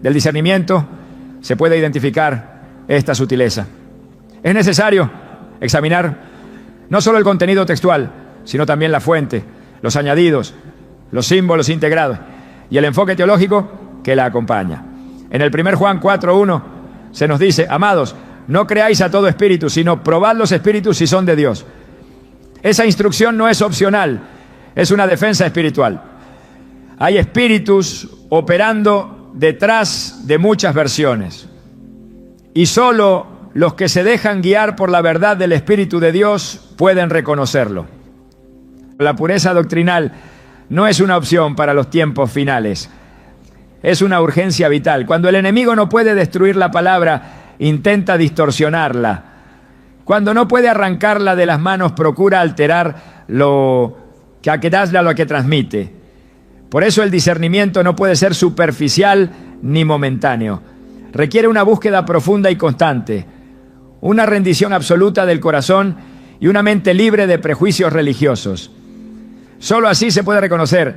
del discernimiento se puede identificar esta sutileza. Es necesario examinar no solo el contenido textual, sino también la fuente, los añadidos, los símbolos integrados y el enfoque teológico que la acompaña. En el 1 Juan 4:1 se nos dice: amados, no creáis a todo espíritu, sino probad los espíritus si son de Dios. Esa instrucción no es opcional, es una defensa espiritual. Hay espíritus operando detrás de muchas versiones, y solo los que se dejan guiar por la verdad del Espíritu de Dios pueden reconocerlo. La pureza doctrinal no es una opción para los tiempos finales, es una urgencia vital. Cuando el enemigo no puede destruir la palabra, intenta distorsionarla. Cuando no puede arrancarla de las manos, procura alterar lo que transmite. Por eso el discernimiento no puede ser superficial ni momentáneo. Requiere una búsqueda profunda y constante, una rendición absoluta del corazón y una mente libre de prejuicios religiosos. Solo así se puede reconocer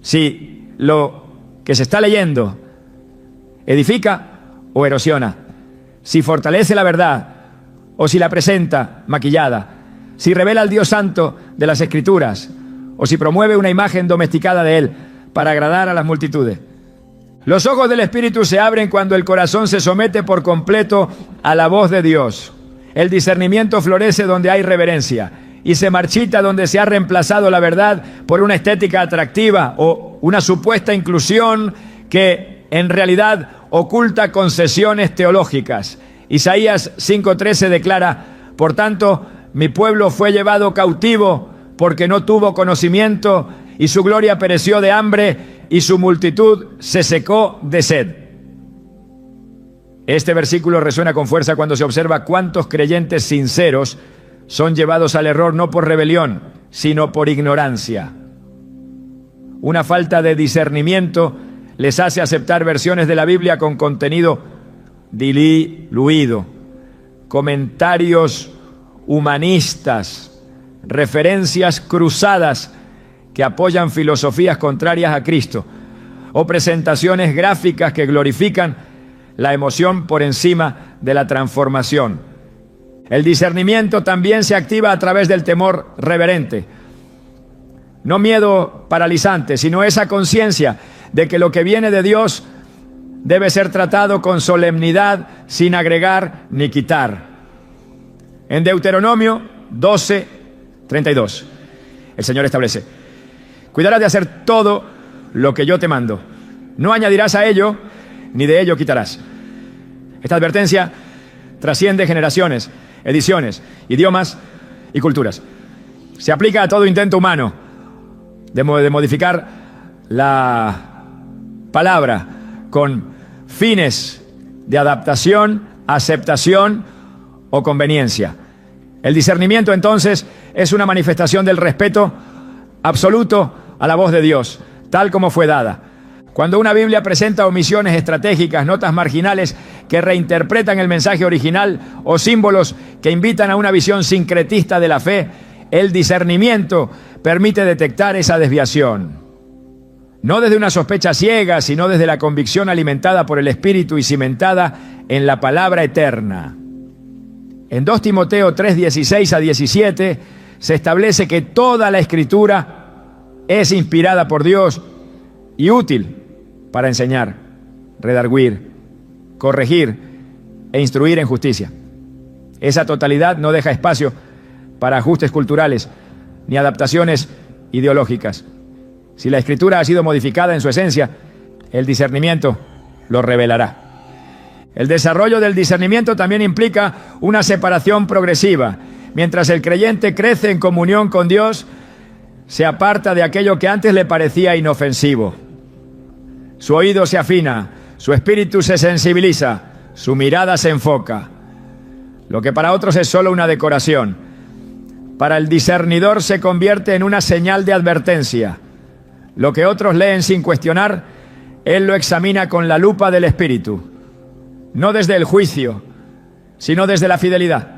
si lo que se está leyendo edifica o erosiona, si fortalece la verdad o si la presenta maquillada, si revela al Dios santo de las Escrituras o si promueve una imagen domesticada de Él para agradar a las multitudes. Los ojos del Espíritu se abren cuando el corazón se somete por completo a la voz de Dios. El discernimiento florece donde hay reverencia y se marchita donde se ha reemplazado la verdad por una estética atractiva o una supuesta inclusión que en realidad oculta concesiones teológicas. Isaías 5:13 declara: por tanto, mi pueblo fue llevado cautivo porque no tuvo conocimiento, y su gloria pereció de hambre, y su multitud se secó de sed. Este versículo resuena con fuerza cuando se observa cuántos creyentes sinceros son llevados al error no por rebelión, sino por ignorancia. Una falta de discernimiento les hace aceptar versiones de la Biblia con contenido diluido, comentarios humanistas, referencias cruzadas que apoyan filosofías contrarias a Cristo, o presentaciones gráficas que glorifican la emoción por encima de la transformación. El discernimiento también se activa a través del temor reverente. No miedo paralizante, sino esa conciencia de que lo que viene de Dios debe ser tratado con solemnidad, sin agregar ni quitar. En Deuteronomio 12:32, el Señor establece: cuidarás de hacer todo lo que yo te mando. No añadirás a ello, ni de ello quitarás. Esta advertencia trasciende generaciones, ediciones, idiomas y culturas. Se aplica a todo intento humano de modificar la palabra con fines de adaptación, aceptación o conveniencia. El discernimiento, entonces, es una manifestación del respeto absoluto a la voz de Dios, tal como fue dada. Cuando una Biblia presenta omisiones estratégicas, notas marginales que reinterpretan el mensaje original o símbolos que invitan a una visión sincretista de la fe, el discernimiento permite detectar esa desviación. No desde una sospecha ciega, sino desde la convicción alimentada por el Espíritu y cimentada en la palabra eterna. En 2 Timoteo 3:16-17 se establece que toda la Escritura es inspirada por Dios y útil para enseñar, redarguir, corregir e instruir en justicia. Esa totalidad no deja espacio para ajustes culturales ni adaptaciones ideológicas. Si la Escritura ha sido modificada en su esencia, el discernimiento lo revelará. El desarrollo del discernimiento también implica una separación progresiva. Mientras el creyente crece en comunión con Dios, se aparta de aquello que antes le parecía inofensivo. Su oído se afina, su espíritu se sensibiliza, su mirada se enfoca. Lo que para otros es solo una decoración, para el discernidor se convierte en una señal de advertencia. Lo que otros leen sin cuestionar, él lo examina con la lupa del Espíritu, no desde el juicio, sino desde la fidelidad.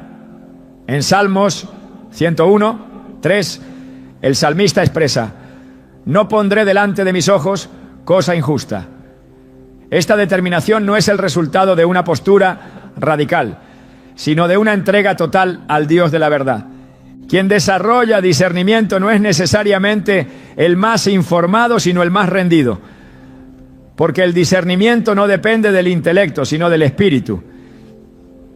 En Salmos 101, 3, el salmista expresa: no pondré delante de mis ojos cosa injusta. Esta determinación no es el resultado de una postura radical, sino de una entrega total al Dios de la verdad. Quien desarrolla discernimiento no es necesariamente el más informado, sino el más rendido, porque el discernimiento no depende del intelecto, sino del espíritu.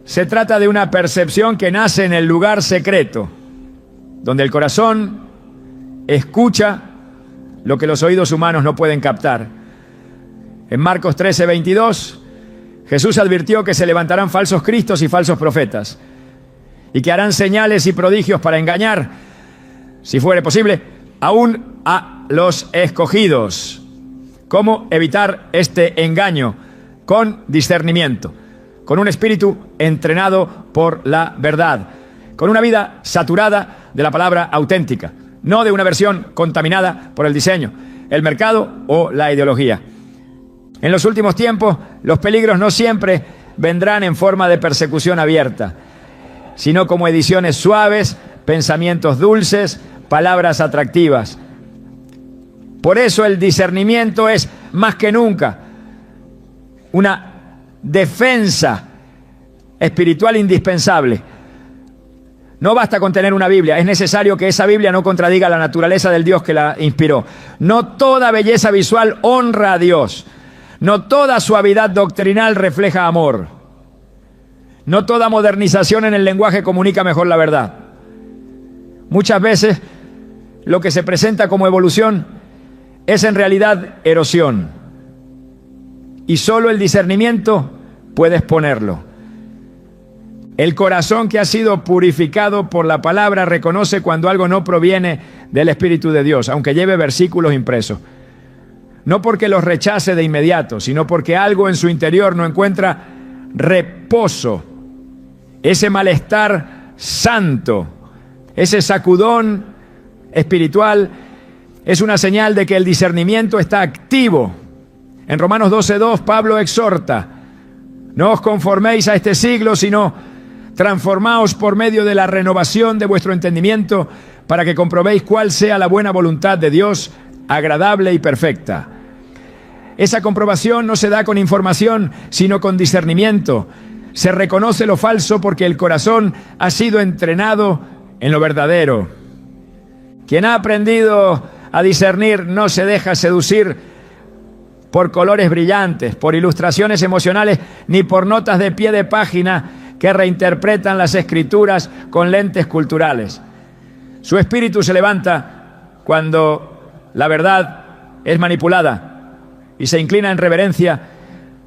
Se trata de una percepción que nace en el lugar secreto, donde el corazón escucha lo que los oídos humanos no pueden captar. En Marcos 13:22, Jesús advirtió que se levantarán falsos cristos y falsos profetas, y que harán señales y prodigios para engañar, si fuere posible, aún a los escogidos. ¿Cómo evitar este engaño? Con discernimiento, con un espíritu entrenado por la verdad, con una vida saturada de la palabra auténtica, no de una versión contaminada por el diseño, el mercado o la ideología. En los últimos tiempos, los peligros no siempre vendrán en forma de persecución abierta, sino como ediciones suaves, pensamientos dulces, palabras atractivas. Por eso el discernimiento es más que nunca una defensa espiritual indispensable. No basta con tener una Biblia, es necesario que esa Biblia no contradiga la naturaleza del Dios que la inspiró. No toda belleza visual honra a Dios. No toda suavidad doctrinal refleja amor. No toda modernización en el lenguaje comunica mejor la verdad. Muchas veces lo que se presenta como evolución es en realidad erosión. Y solo el discernimiento puede exponerlo. El corazón que ha sido purificado por la palabra reconoce cuando algo no proviene del Espíritu de Dios, aunque lleve versículos impresos. No porque los rechace de inmediato, sino porque algo en su interior no encuentra reposo. Ese malestar santo, ese sacudón espiritual, es una señal de que el discernimiento está activo. En Romanos 12:2, Pablo exhorta: no os conforméis a este siglo, sino transformaos por medio de la renovación de vuestro entendimiento, para que comprobéis cuál sea la buena voluntad de Dios, agradable y perfecta. Esa comprobación no se da con información, sino con discernimiento. Se reconoce lo falso porque el corazón ha sido entrenado en lo verdadero. Quien ha aprendido a discernir no se deja seducir por colores brillantes, por ilustraciones emocionales, ni por notas de pie de página que reinterpretan las escrituras con lentes culturales. Su espíritu se levanta cuando la verdad es manipulada y se inclina en reverencia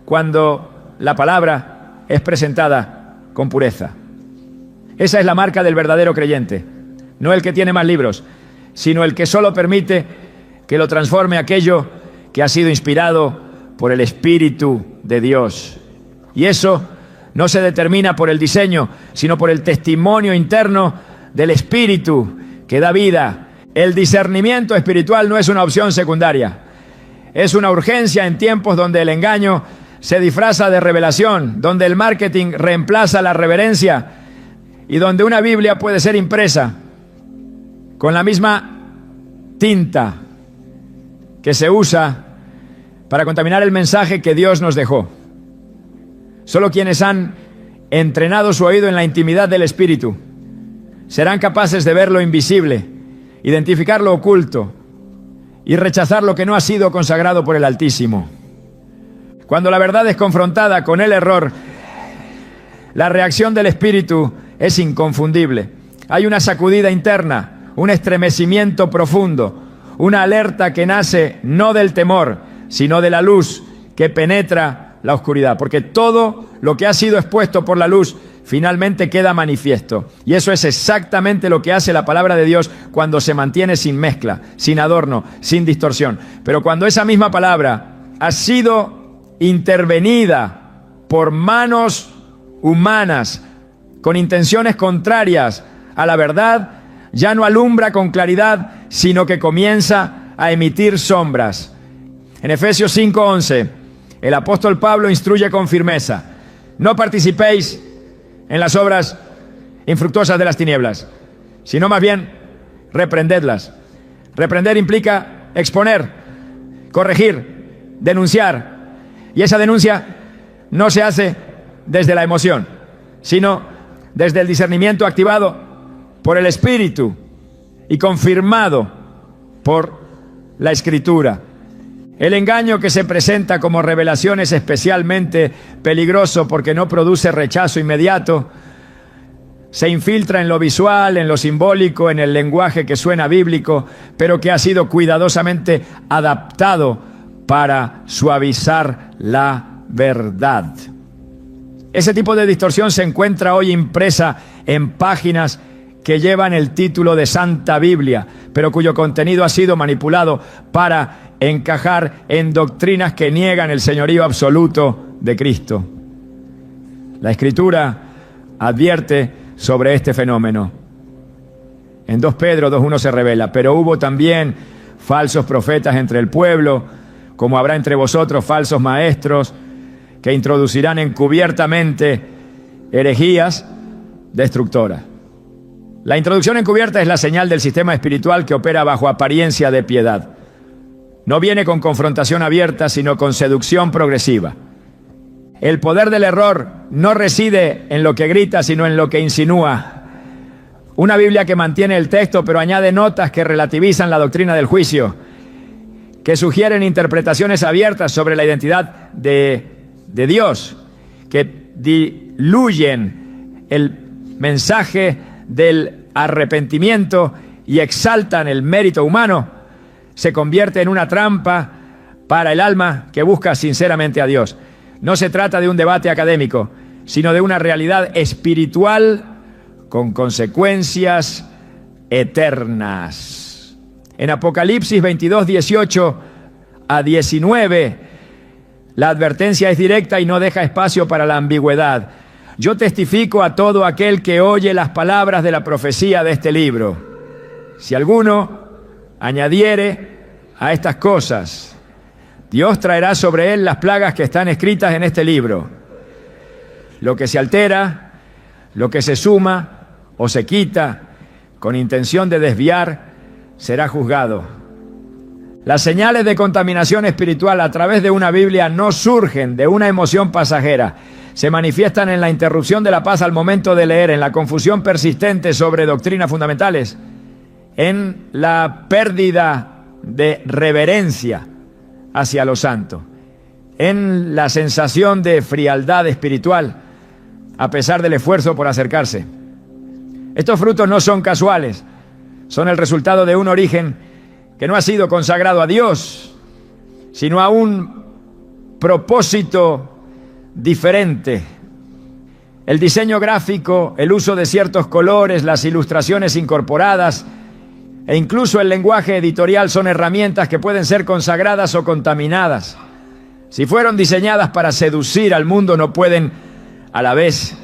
cuando la palabra es presentada con pureza. Esa es la marca del verdadero creyente, no el que tiene más libros, sino el que solo permite que lo transforme aquello que ha sido inspirado por el Espíritu de Dios. Y eso no se determina por el diseño, sino por el testimonio interno del Espíritu que da vida. El discernimiento espiritual no es una opción secundaria, es una urgencia en tiempos donde el engaño se disfraza de revelación, donde el marketing reemplaza la reverencia y donde una Biblia puede ser impresa con la misma tinta que se usa para contaminar el mensaje que Dios nos dejó. Solo quienes han entrenado su oído en la intimidad del Espíritu serán capaces de ver lo invisible, identificar lo oculto y rechazar lo que no ha sido consagrado por el Altísimo. Cuando la verdad es confrontada con el error, la reacción del Espíritu es inconfundible. Hay una sacudida interna, un estremecimiento profundo, una alerta que nace no del temor, sino de la luz que penetra la oscuridad. Porque todo lo que ha sido expuesto por la luz finalmente queda manifiesto. Y eso es exactamente lo que hace la palabra de Dios cuando se mantiene sin mezcla, sin adorno, sin distorsión. Pero cuando esa misma palabra ha sido intervenida por manos humanas con intenciones contrarias a la verdad, ya no alumbra con claridad, sino que comienza a emitir sombras. En Efesios 5:11, el apóstol Pablo instruye con firmeza: no participéis en las obras infructuosas de las tinieblas, sino más bien reprendedlas. Reprender implica exponer, corregir, denunciar. Y esa denuncia no se hace desde la emoción, sino desde el discernimiento activado por el Espíritu y confirmado por la Escritura. El engaño que se presenta como revelación es especialmente peligroso porque no produce rechazo inmediato. Se infiltra en lo visual, en lo simbólico, en el lenguaje que suena bíblico, pero que ha sido cuidadosamente adaptado para suavizar la verdad. Ese tipo de distorsión se encuentra hoy impresa en páginas que llevan el título de Santa Biblia, pero cuyo contenido ha sido manipulado para encajar en doctrinas que niegan el señorío absoluto de Cristo. La Escritura advierte sobre este fenómeno. En 2 Pedro 2:1 se revela: pero hubo también falsos profetas entre el pueblo, como habrá entre vosotros falsos maestros, que introducirán encubiertamente herejías destructoras. La introducción encubierta es la señal del sistema espiritual que opera bajo apariencia de piedad. No viene con confrontación abierta, sino con seducción progresiva. El poder del error no reside en lo que grita, sino en lo que insinúa. Una Biblia que mantiene el texto, pero añade notas que relativizan la doctrina del juicio, que sugieren interpretaciones abiertas sobre la identidad de Dios, que diluyen el mensaje del arrepentimiento y exaltan el mérito humano, se convierte en una trampa para el alma que busca sinceramente a Dios. No se trata de un debate académico, sino de una realidad espiritual con consecuencias eternas. En Apocalipsis 22, 18 a 19, la advertencia es directa y no deja espacio para la ambigüedad. Yo testifico a todo aquel que oye las palabras de la profecía de este libro. Si alguno añadiere a estas cosas, Dios traerá sobre él las plagas que están escritas en este libro. Lo que se altera, lo que se suma o se quita con intención de desviar, será juzgado. Las señales de contaminación espiritual a través de una Biblia no surgen de una emoción pasajera. Se manifiestan en la interrupción de la paz al momento de leer, en la confusión persistente sobre doctrinas fundamentales, en la pérdida de reverencia hacia lo santo, en la sensación de frialdad espiritual, a pesar del esfuerzo por acercarse. Estos frutos no son casuales, son el resultado de un origen que no ha sido consagrado a Dios, sino a un propósito diferente. El diseño gráfico, el uso de ciertos colores, las ilustraciones incorporadas e incluso el lenguaje editorial son herramientas que pueden ser consagradas o contaminadas. Si fueron diseñadas para seducir al mundo, no pueden a la vez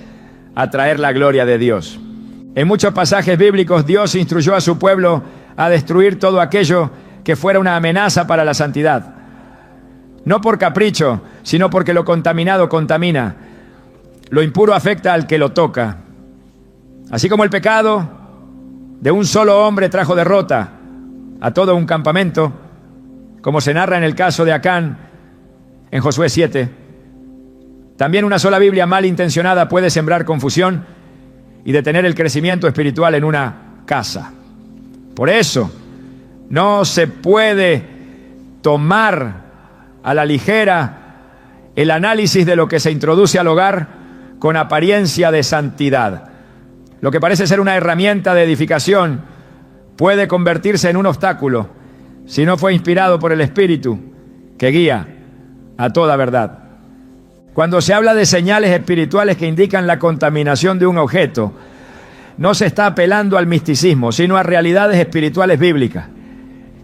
atraer la gloria de Dios. En muchos pasajes bíblicos, Dios instruyó a su pueblo a destruir todo aquello que fuera una amenaza para la santidad. No por capricho, sino porque lo contaminado contamina. Lo impuro afecta al que lo toca. Así como el pecado de un solo hombre trajo derrota a todo un campamento, como se narra en el caso de Acán en Josué 7, también una sola Biblia malintencionada puede sembrar confusión y detener el crecimiento espiritual en una casa. Por eso, no se puede tomar a la ligera el análisis de lo que se introduce al hogar con apariencia de santidad. Lo que parece ser una herramienta de edificación puede convertirse en un obstáculo si no fue inspirado por el Espíritu que guía a toda verdad. Cuando se habla de señales espirituales que indican la contaminación de un objeto, no se está apelando al misticismo, sino a realidades espirituales bíblicas.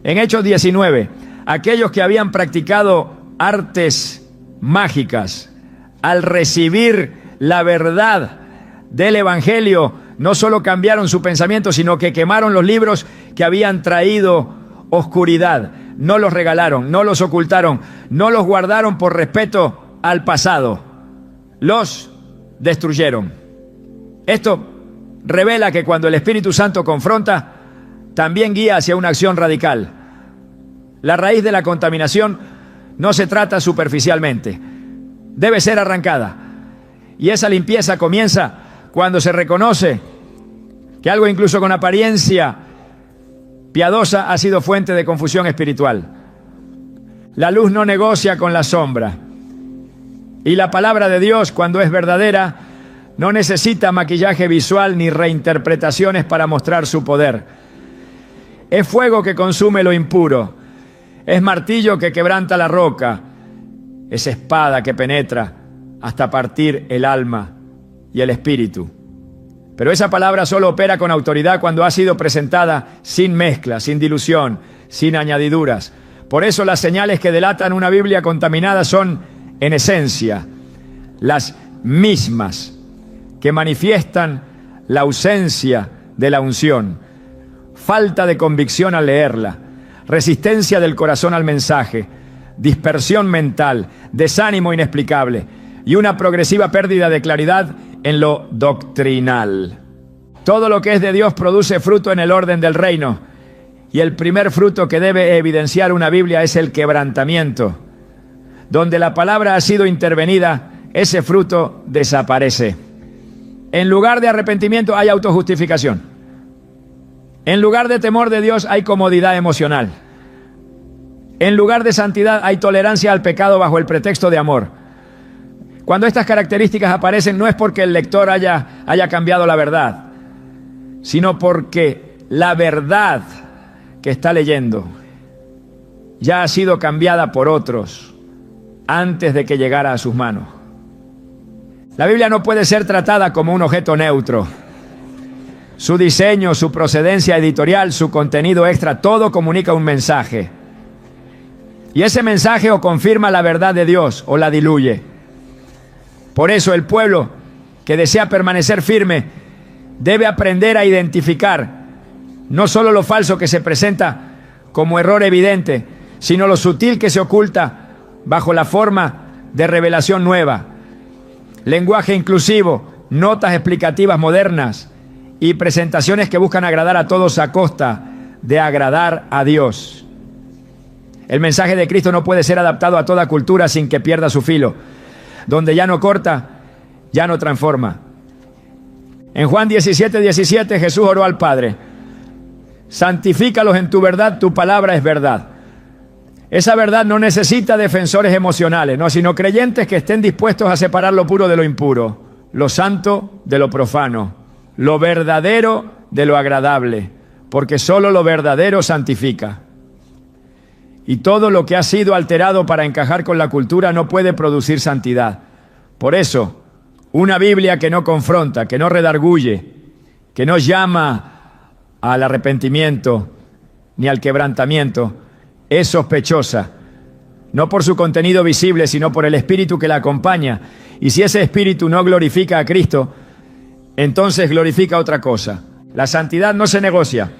En Hechos 19, aquellos que habían practicado artes mágicas, al recibir la verdad del Evangelio, no solo cambiaron su pensamiento, sino que quemaron los libros que habían traído oscuridad. No los regalaron, no los ocultaron, no los guardaron por respeto al pasado. Los destruyeron. Esto revela que cuando el Espíritu Santo confronta, también guía hacia una acción radical. La raíz de la contaminación no se trata superficialmente, debe ser arrancada. Y esa limpieza comienza cuando se reconoce que algo incluso con apariencia piadosa ha sido fuente de confusión espiritual. La luz no negocia con la sombra. Y la palabra de Dios, cuando es verdadera, no necesita maquillaje visual ni reinterpretaciones para mostrar su poder. Es fuego que consume lo impuro. Es martillo que quebranta la roca. Es espada que penetra hasta partir el alma y el espíritu. Pero esa palabra solo opera con autoridad cuando ha sido presentada sin mezcla, sin dilución, sin añadiduras. Por eso las señales que delatan una Biblia contaminada son, en esencia, las mismas que manifiestan la ausencia de la unción, falta de convicción al leerla, resistencia del corazón al mensaje, dispersión mental, desánimo inexplicable y una progresiva pérdida de claridad en lo doctrinal. Todo lo que es de Dios produce fruto en el orden del reino, y el primer fruto que debe evidenciar una Biblia es el quebrantamiento. Donde la palabra ha sido intervenida, ese fruto desaparece. En lugar de arrepentimiento hay autojustificación. En lugar de temor de Dios hay comodidad emocional. En lugar de santidad hay tolerancia al pecado bajo el pretexto de amor. Cuando estas características aparecen no es porque el lector haya cambiado la verdad, sino porque la verdad que está leyendo ya ha sido cambiada por otros antes de que llegara a sus manos. La Biblia no puede ser tratada como un objeto neutro. Su diseño, su procedencia editorial, su contenido extra, todo comunica un mensaje. Y ese mensaje o confirma la verdad de Dios o la diluye. Por eso el pueblo que desea permanecer firme debe aprender a identificar no solo lo falso que se presenta como error evidente, sino lo sutil que se oculta bajo la forma de revelación nueva. Lenguaje inclusivo, notas explicativas modernas y presentaciones que buscan agradar a todos a costa de agradar a Dios. El mensaje de Cristo no puede ser adaptado a toda cultura sin que pierda su filo. Donde ya no corta, ya no transforma. En Juan 17:17 Jesús oró al Padre: santifícalos en tu verdad, tu palabra es verdad. Esa verdad no necesita defensores emocionales, no, sino creyentes que estén dispuestos a separar lo puro de lo impuro, lo santo de lo profano, lo verdadero de lo agradable, porque solo lo verdadero santifica. Y todo lo que ha sido alterado para encajar con la cultura no puede producir santidad. Por eso, una Biblia que no confronta, que no redarguye, que no llama al arrepentimiento ni al quebrantamiento, es sospechosa, no por su contenido visible, sino por el espíritu que la acompaña. Y si ese espíritu no glorifica a Cristo, entonces glorifica otra cosa. La santidad no se negocia.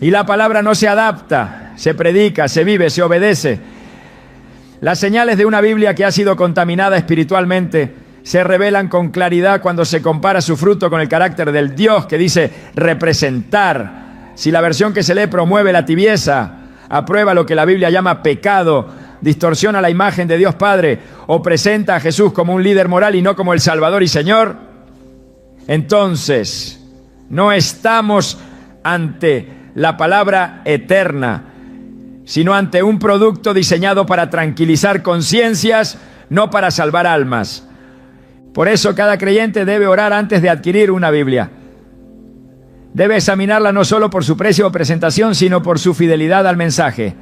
Y la palabra no se adapta, se predica, se vive, se obedece. Las señales de una Biblia que ha sido contaminada espiritualmente se revelan con claridad cuando se compara su fruto con el carácter del Dios que dice representar. Si la versión que se lee promueve la tibieza, aprueba lo que la Biblia llama pecado, distorsiona la imagen de Dios Padre o presenta a Jesús como un líder moral y no como el Salvador y Señor, entonces no estamos ante la palabra eterna, sino ante un producto diseñado para tranquilizar conciencias, no para salvar almas. Por eso cada creyente debe orar antes de adquirir una Biblia. Debe examinarla no solo por su precio o presentación, sino por su fidelidad al mensaje.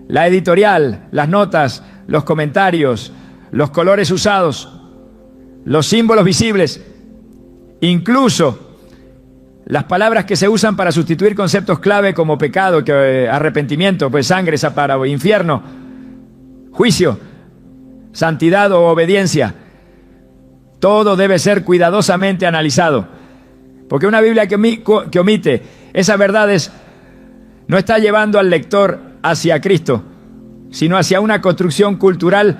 La editorial, las notas, los comentarios, los colores usados, los símbolos visibles, incluso las palabras que se usan para sustituir conceptos clave como pecado, arrepentimiento, pues sangre, para infierno, juicio, santidad o obediencia. Todo debe ser cuidadosamente analizado. Porque una Biblia que omite esas verdades no está llevando al lector hacia Cristo, sino hacia una construcción cultural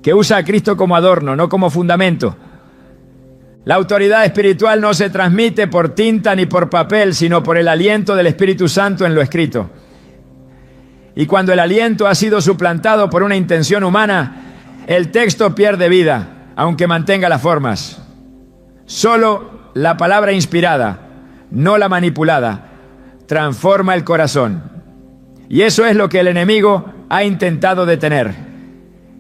que usa a Cristo como adorno, no como fundamento. La autoridad espiritual no se transmite por tinta ni por papel, sino por el aliento del Espíritu Santo en lo escrito. Y cuando el aliento ha sido suplantado por una intención humana, el texto pierde vida, aunque mantenga las formas. Solo la palabra inspirada, no la manipulada, transforma el corazón. Y eso es lo que el enemigo ha intentado detener.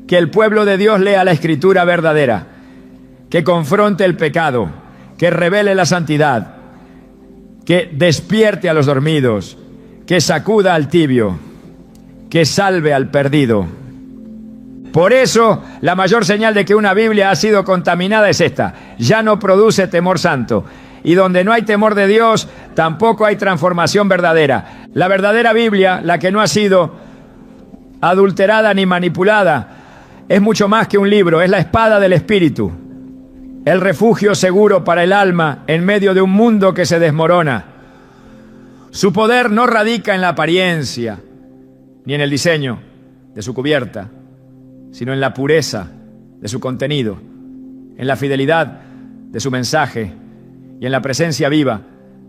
Que el pueblo de Dios lea la Escritura verdadera, que confronte el pecado, que revele la santidad, que despierte a los dormidos, que sacuda al tibio, que salve al perdido. Por eso, la mayor señal de que una Biblia ha sido contaminada es esta: ya no produce temor santo. Y donde no hay temor de Dios, tampoco hay transformación verdadera. La verdadera Biblia, la que no ha sido adulterada ni manipulada, es mucho más que un libro, es la espada del Espíritu, el refugio seguro para el alma en medio de un mundo que se desmorona. Su poder no radica en la apariencia, ni en el diseño de su cubierta, sino en la pureza de su contenido, en la fidelidad de su mensaje y en la presencia viva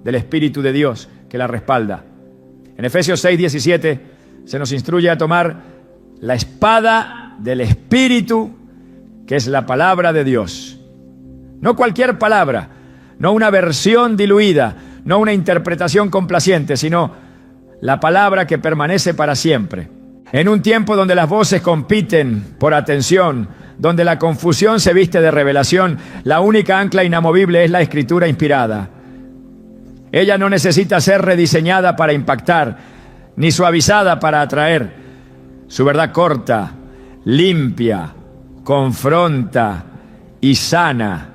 del Espíritu de Dios que la respalda. En Efesios 6:17 se nos instruye a tomar la espada del Espíritu, que es la palabra de Dios. No cualquier palabra, no una versión diluida, no una interpretación complaciente, sino la palabra que permanece para siempre. En un tiempo donde las voces compiten por atención, donde la confusión se viste de revelación, la única ancla inamovible es la Escritura inspirada. Ella no necesita ser rediseñada para impactar, ni suavizada para atraer. Su verdad corta, limpia, confronta y sana.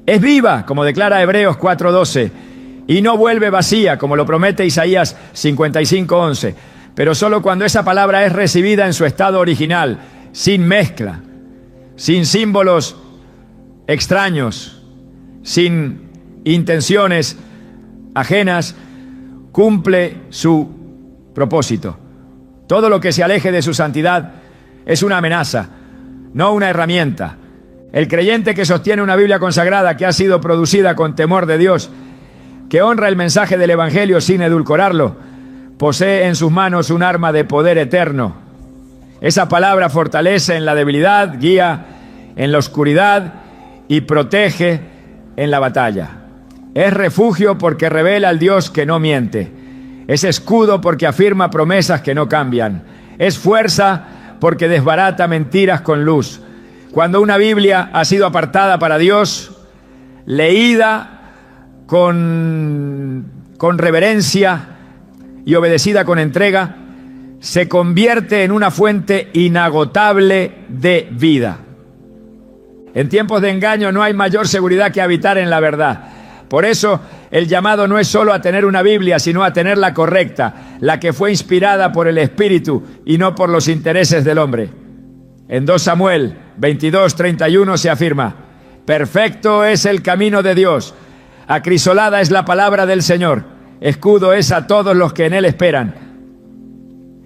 Es viva, como declara Hebreos 4:12, y no vuelve vacía, como lo promete Isaías 55:11. Pero solo cuando esa palabra es recibida en su estado original, sin mezcla, sin símbolos extraños, sin intenciones ajenas, cumple su propósito. Todo lo que se aleje de su santidad es una amenaza, no una herramienta. El creyente que sostiene una Biblia consagrada que ha sido producida con temor de Dios, que honra el mensaje del Evangelio sin edulcorarlo, posee en sus manos un arma de poder eterno. Esa palabra fortalece en la debilidad, guía en la oscuridad y protege en la batalla. Es refugio porque revela al Dios que no miente. Es escudo porque afirma promesas que no cambian. Es fuerza porque desbarata mentiras con luz. Cuando una Biblia ha sido apartada para Dios, leída con reverencia y obedecida con entrega, se convierte en una fuente inagotable de vida. En tiempos de engaño no hay mayor seguridad que habitar en la verdad. Por eso el llamado no es solo a tener una Biblia, sino a tener la correcta, la que fue inspirada por el Espíritu y no por los intereses del hombre. En 2 Samuel 22:31 se afirma: perfecto es el camino de Dios, acrisolada es la palabra del Señor, escudo es a todos los que en Él esperan.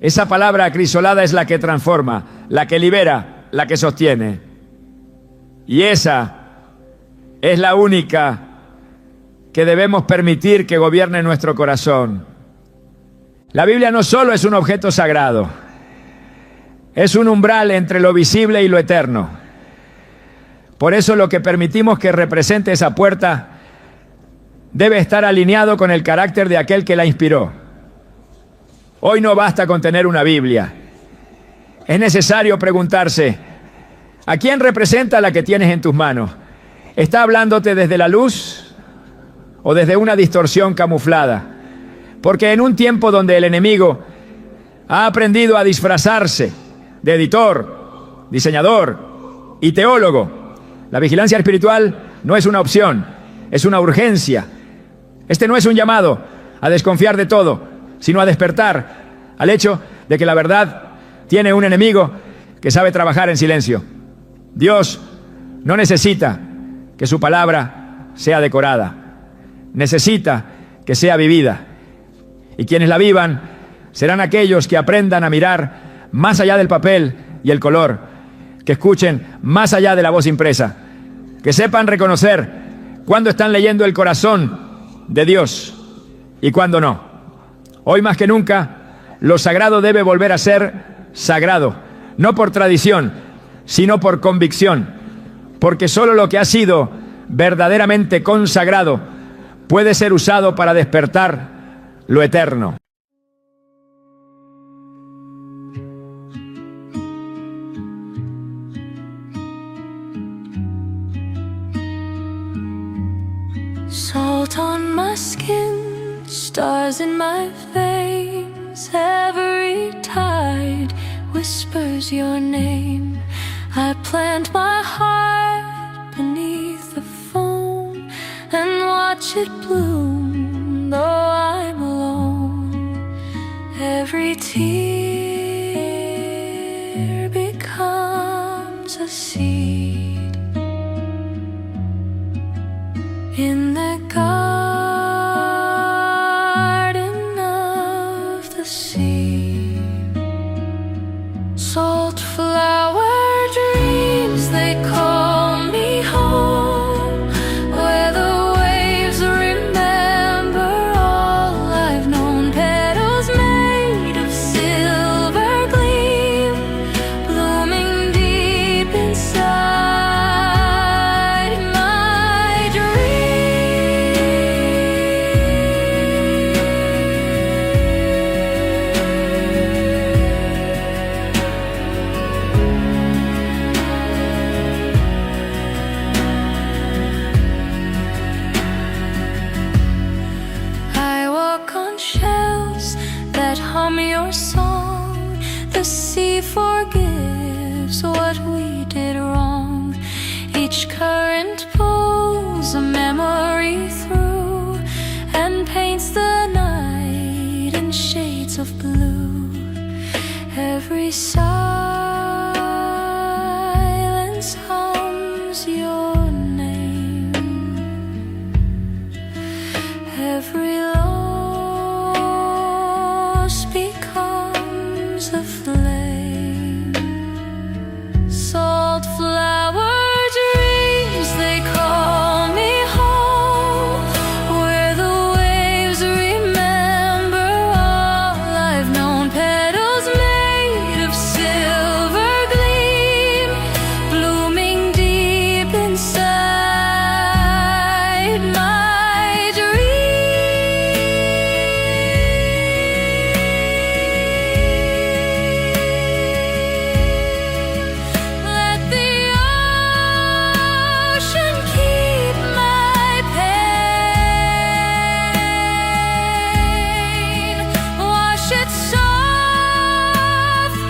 Esa palabra acrisolada es la que transforma, la que libera, la que sostiene. Y esa es la única que debemos permitir que gobierne nuestro corazón. La Biblia no solo es un objeto sagrado, es un umbral entre lo visible y lo eterno. Por eso lo que permitimos que represente esa puerta debe estar alineado con el carácter de aquel que la inspiró. Hoy no basta con tener una Biblia. Es necesario preguntarse: ¿a quién representa la que tienes en tus manos? ¿Está hablándote desde la luz o desde una distorsión camuflada? Porque en un tiempo donde el enemigo ha aprendido a disfrazarse de editor, diseñador y teólogo, la vigilancia espiritual no es una opción, es una urgencia. Este no es un llamado a desconfiar de todo, sino a despertar al hecho de que la verdad tiene un enemigo que sabe trabajar en silencio. Dios no necesita que su palabra sea decorada, necesita que sea vivida. Y quienes la vivan serán aquellos que aprendan a mirar más allá del papel y el color, que escuchen más allá de la voz impresa, que sepan reconocer ¿Cuándo están leyendo el corazón de Dios y cuándo no? Hoy más que nunca, lo sagrado debe volver a ser sagrado, no por tradición, sino por convicción, porque solo lo que ha sido verdaderamente consagrado puede ser usado para despertar lo eterno. Salt on my skin, stars in my veins. Every tide whispers your name. I plant my heart beneath the foam and watch it bloom, though I'm alone. Every tear becomes a seed in the garden of the sea. Salt flower dreams, they call me home, where the waves remember all I've known. Petals made of silver gleam, blooming deep inside my dream. I walk on shells that hum your song. The sea forgives what we did wrong. Each current pulls a memory through and paints the night in shades of blue. Every silence hums your name. Every loss becomes a flame. Salt flower dreams, they call me home, where the waves remember all I've known. Petals made of silver gleam, blooming deep inside my dream. Let the ocean keep my pain, wash it soft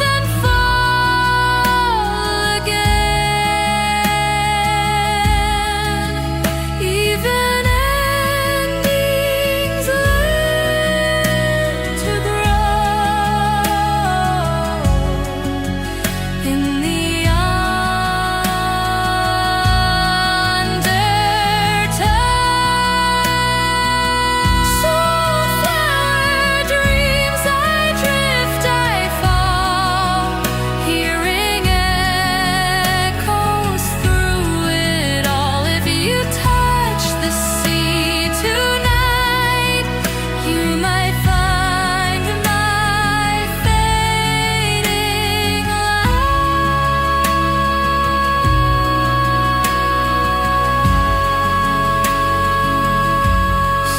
and fall again. Even endings learn to grow in the undertow. Soulflower dreams, I drift, I fall, hearing echoes through it all. If you touch the sea tonight, you might find my fading light.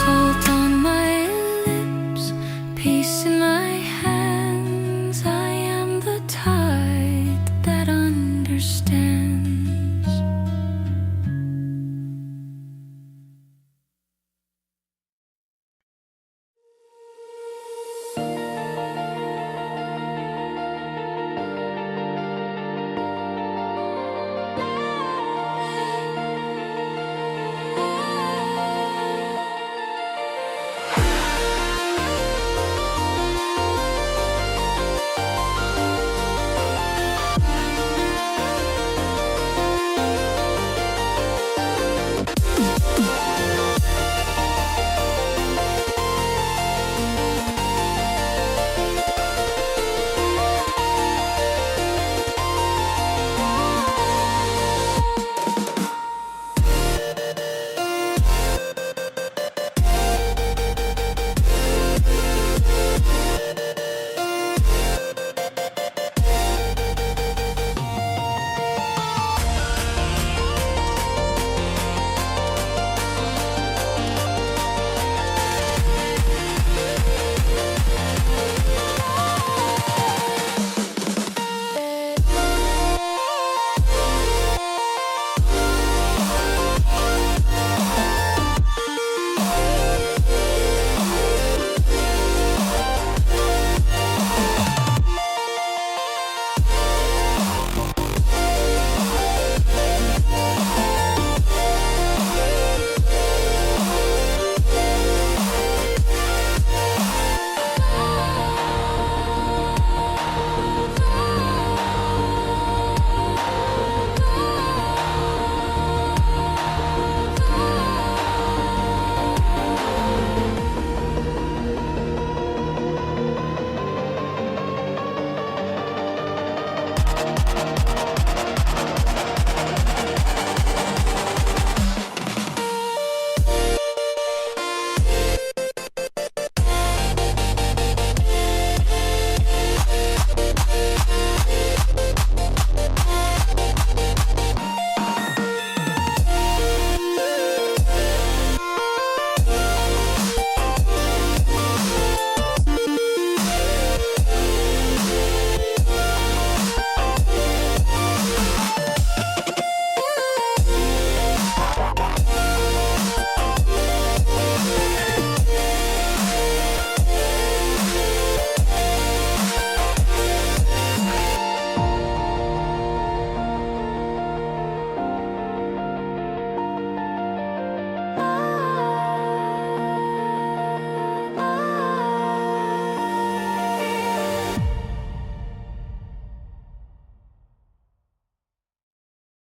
Salt on my lips, peace in my hands. I am the tide that understands.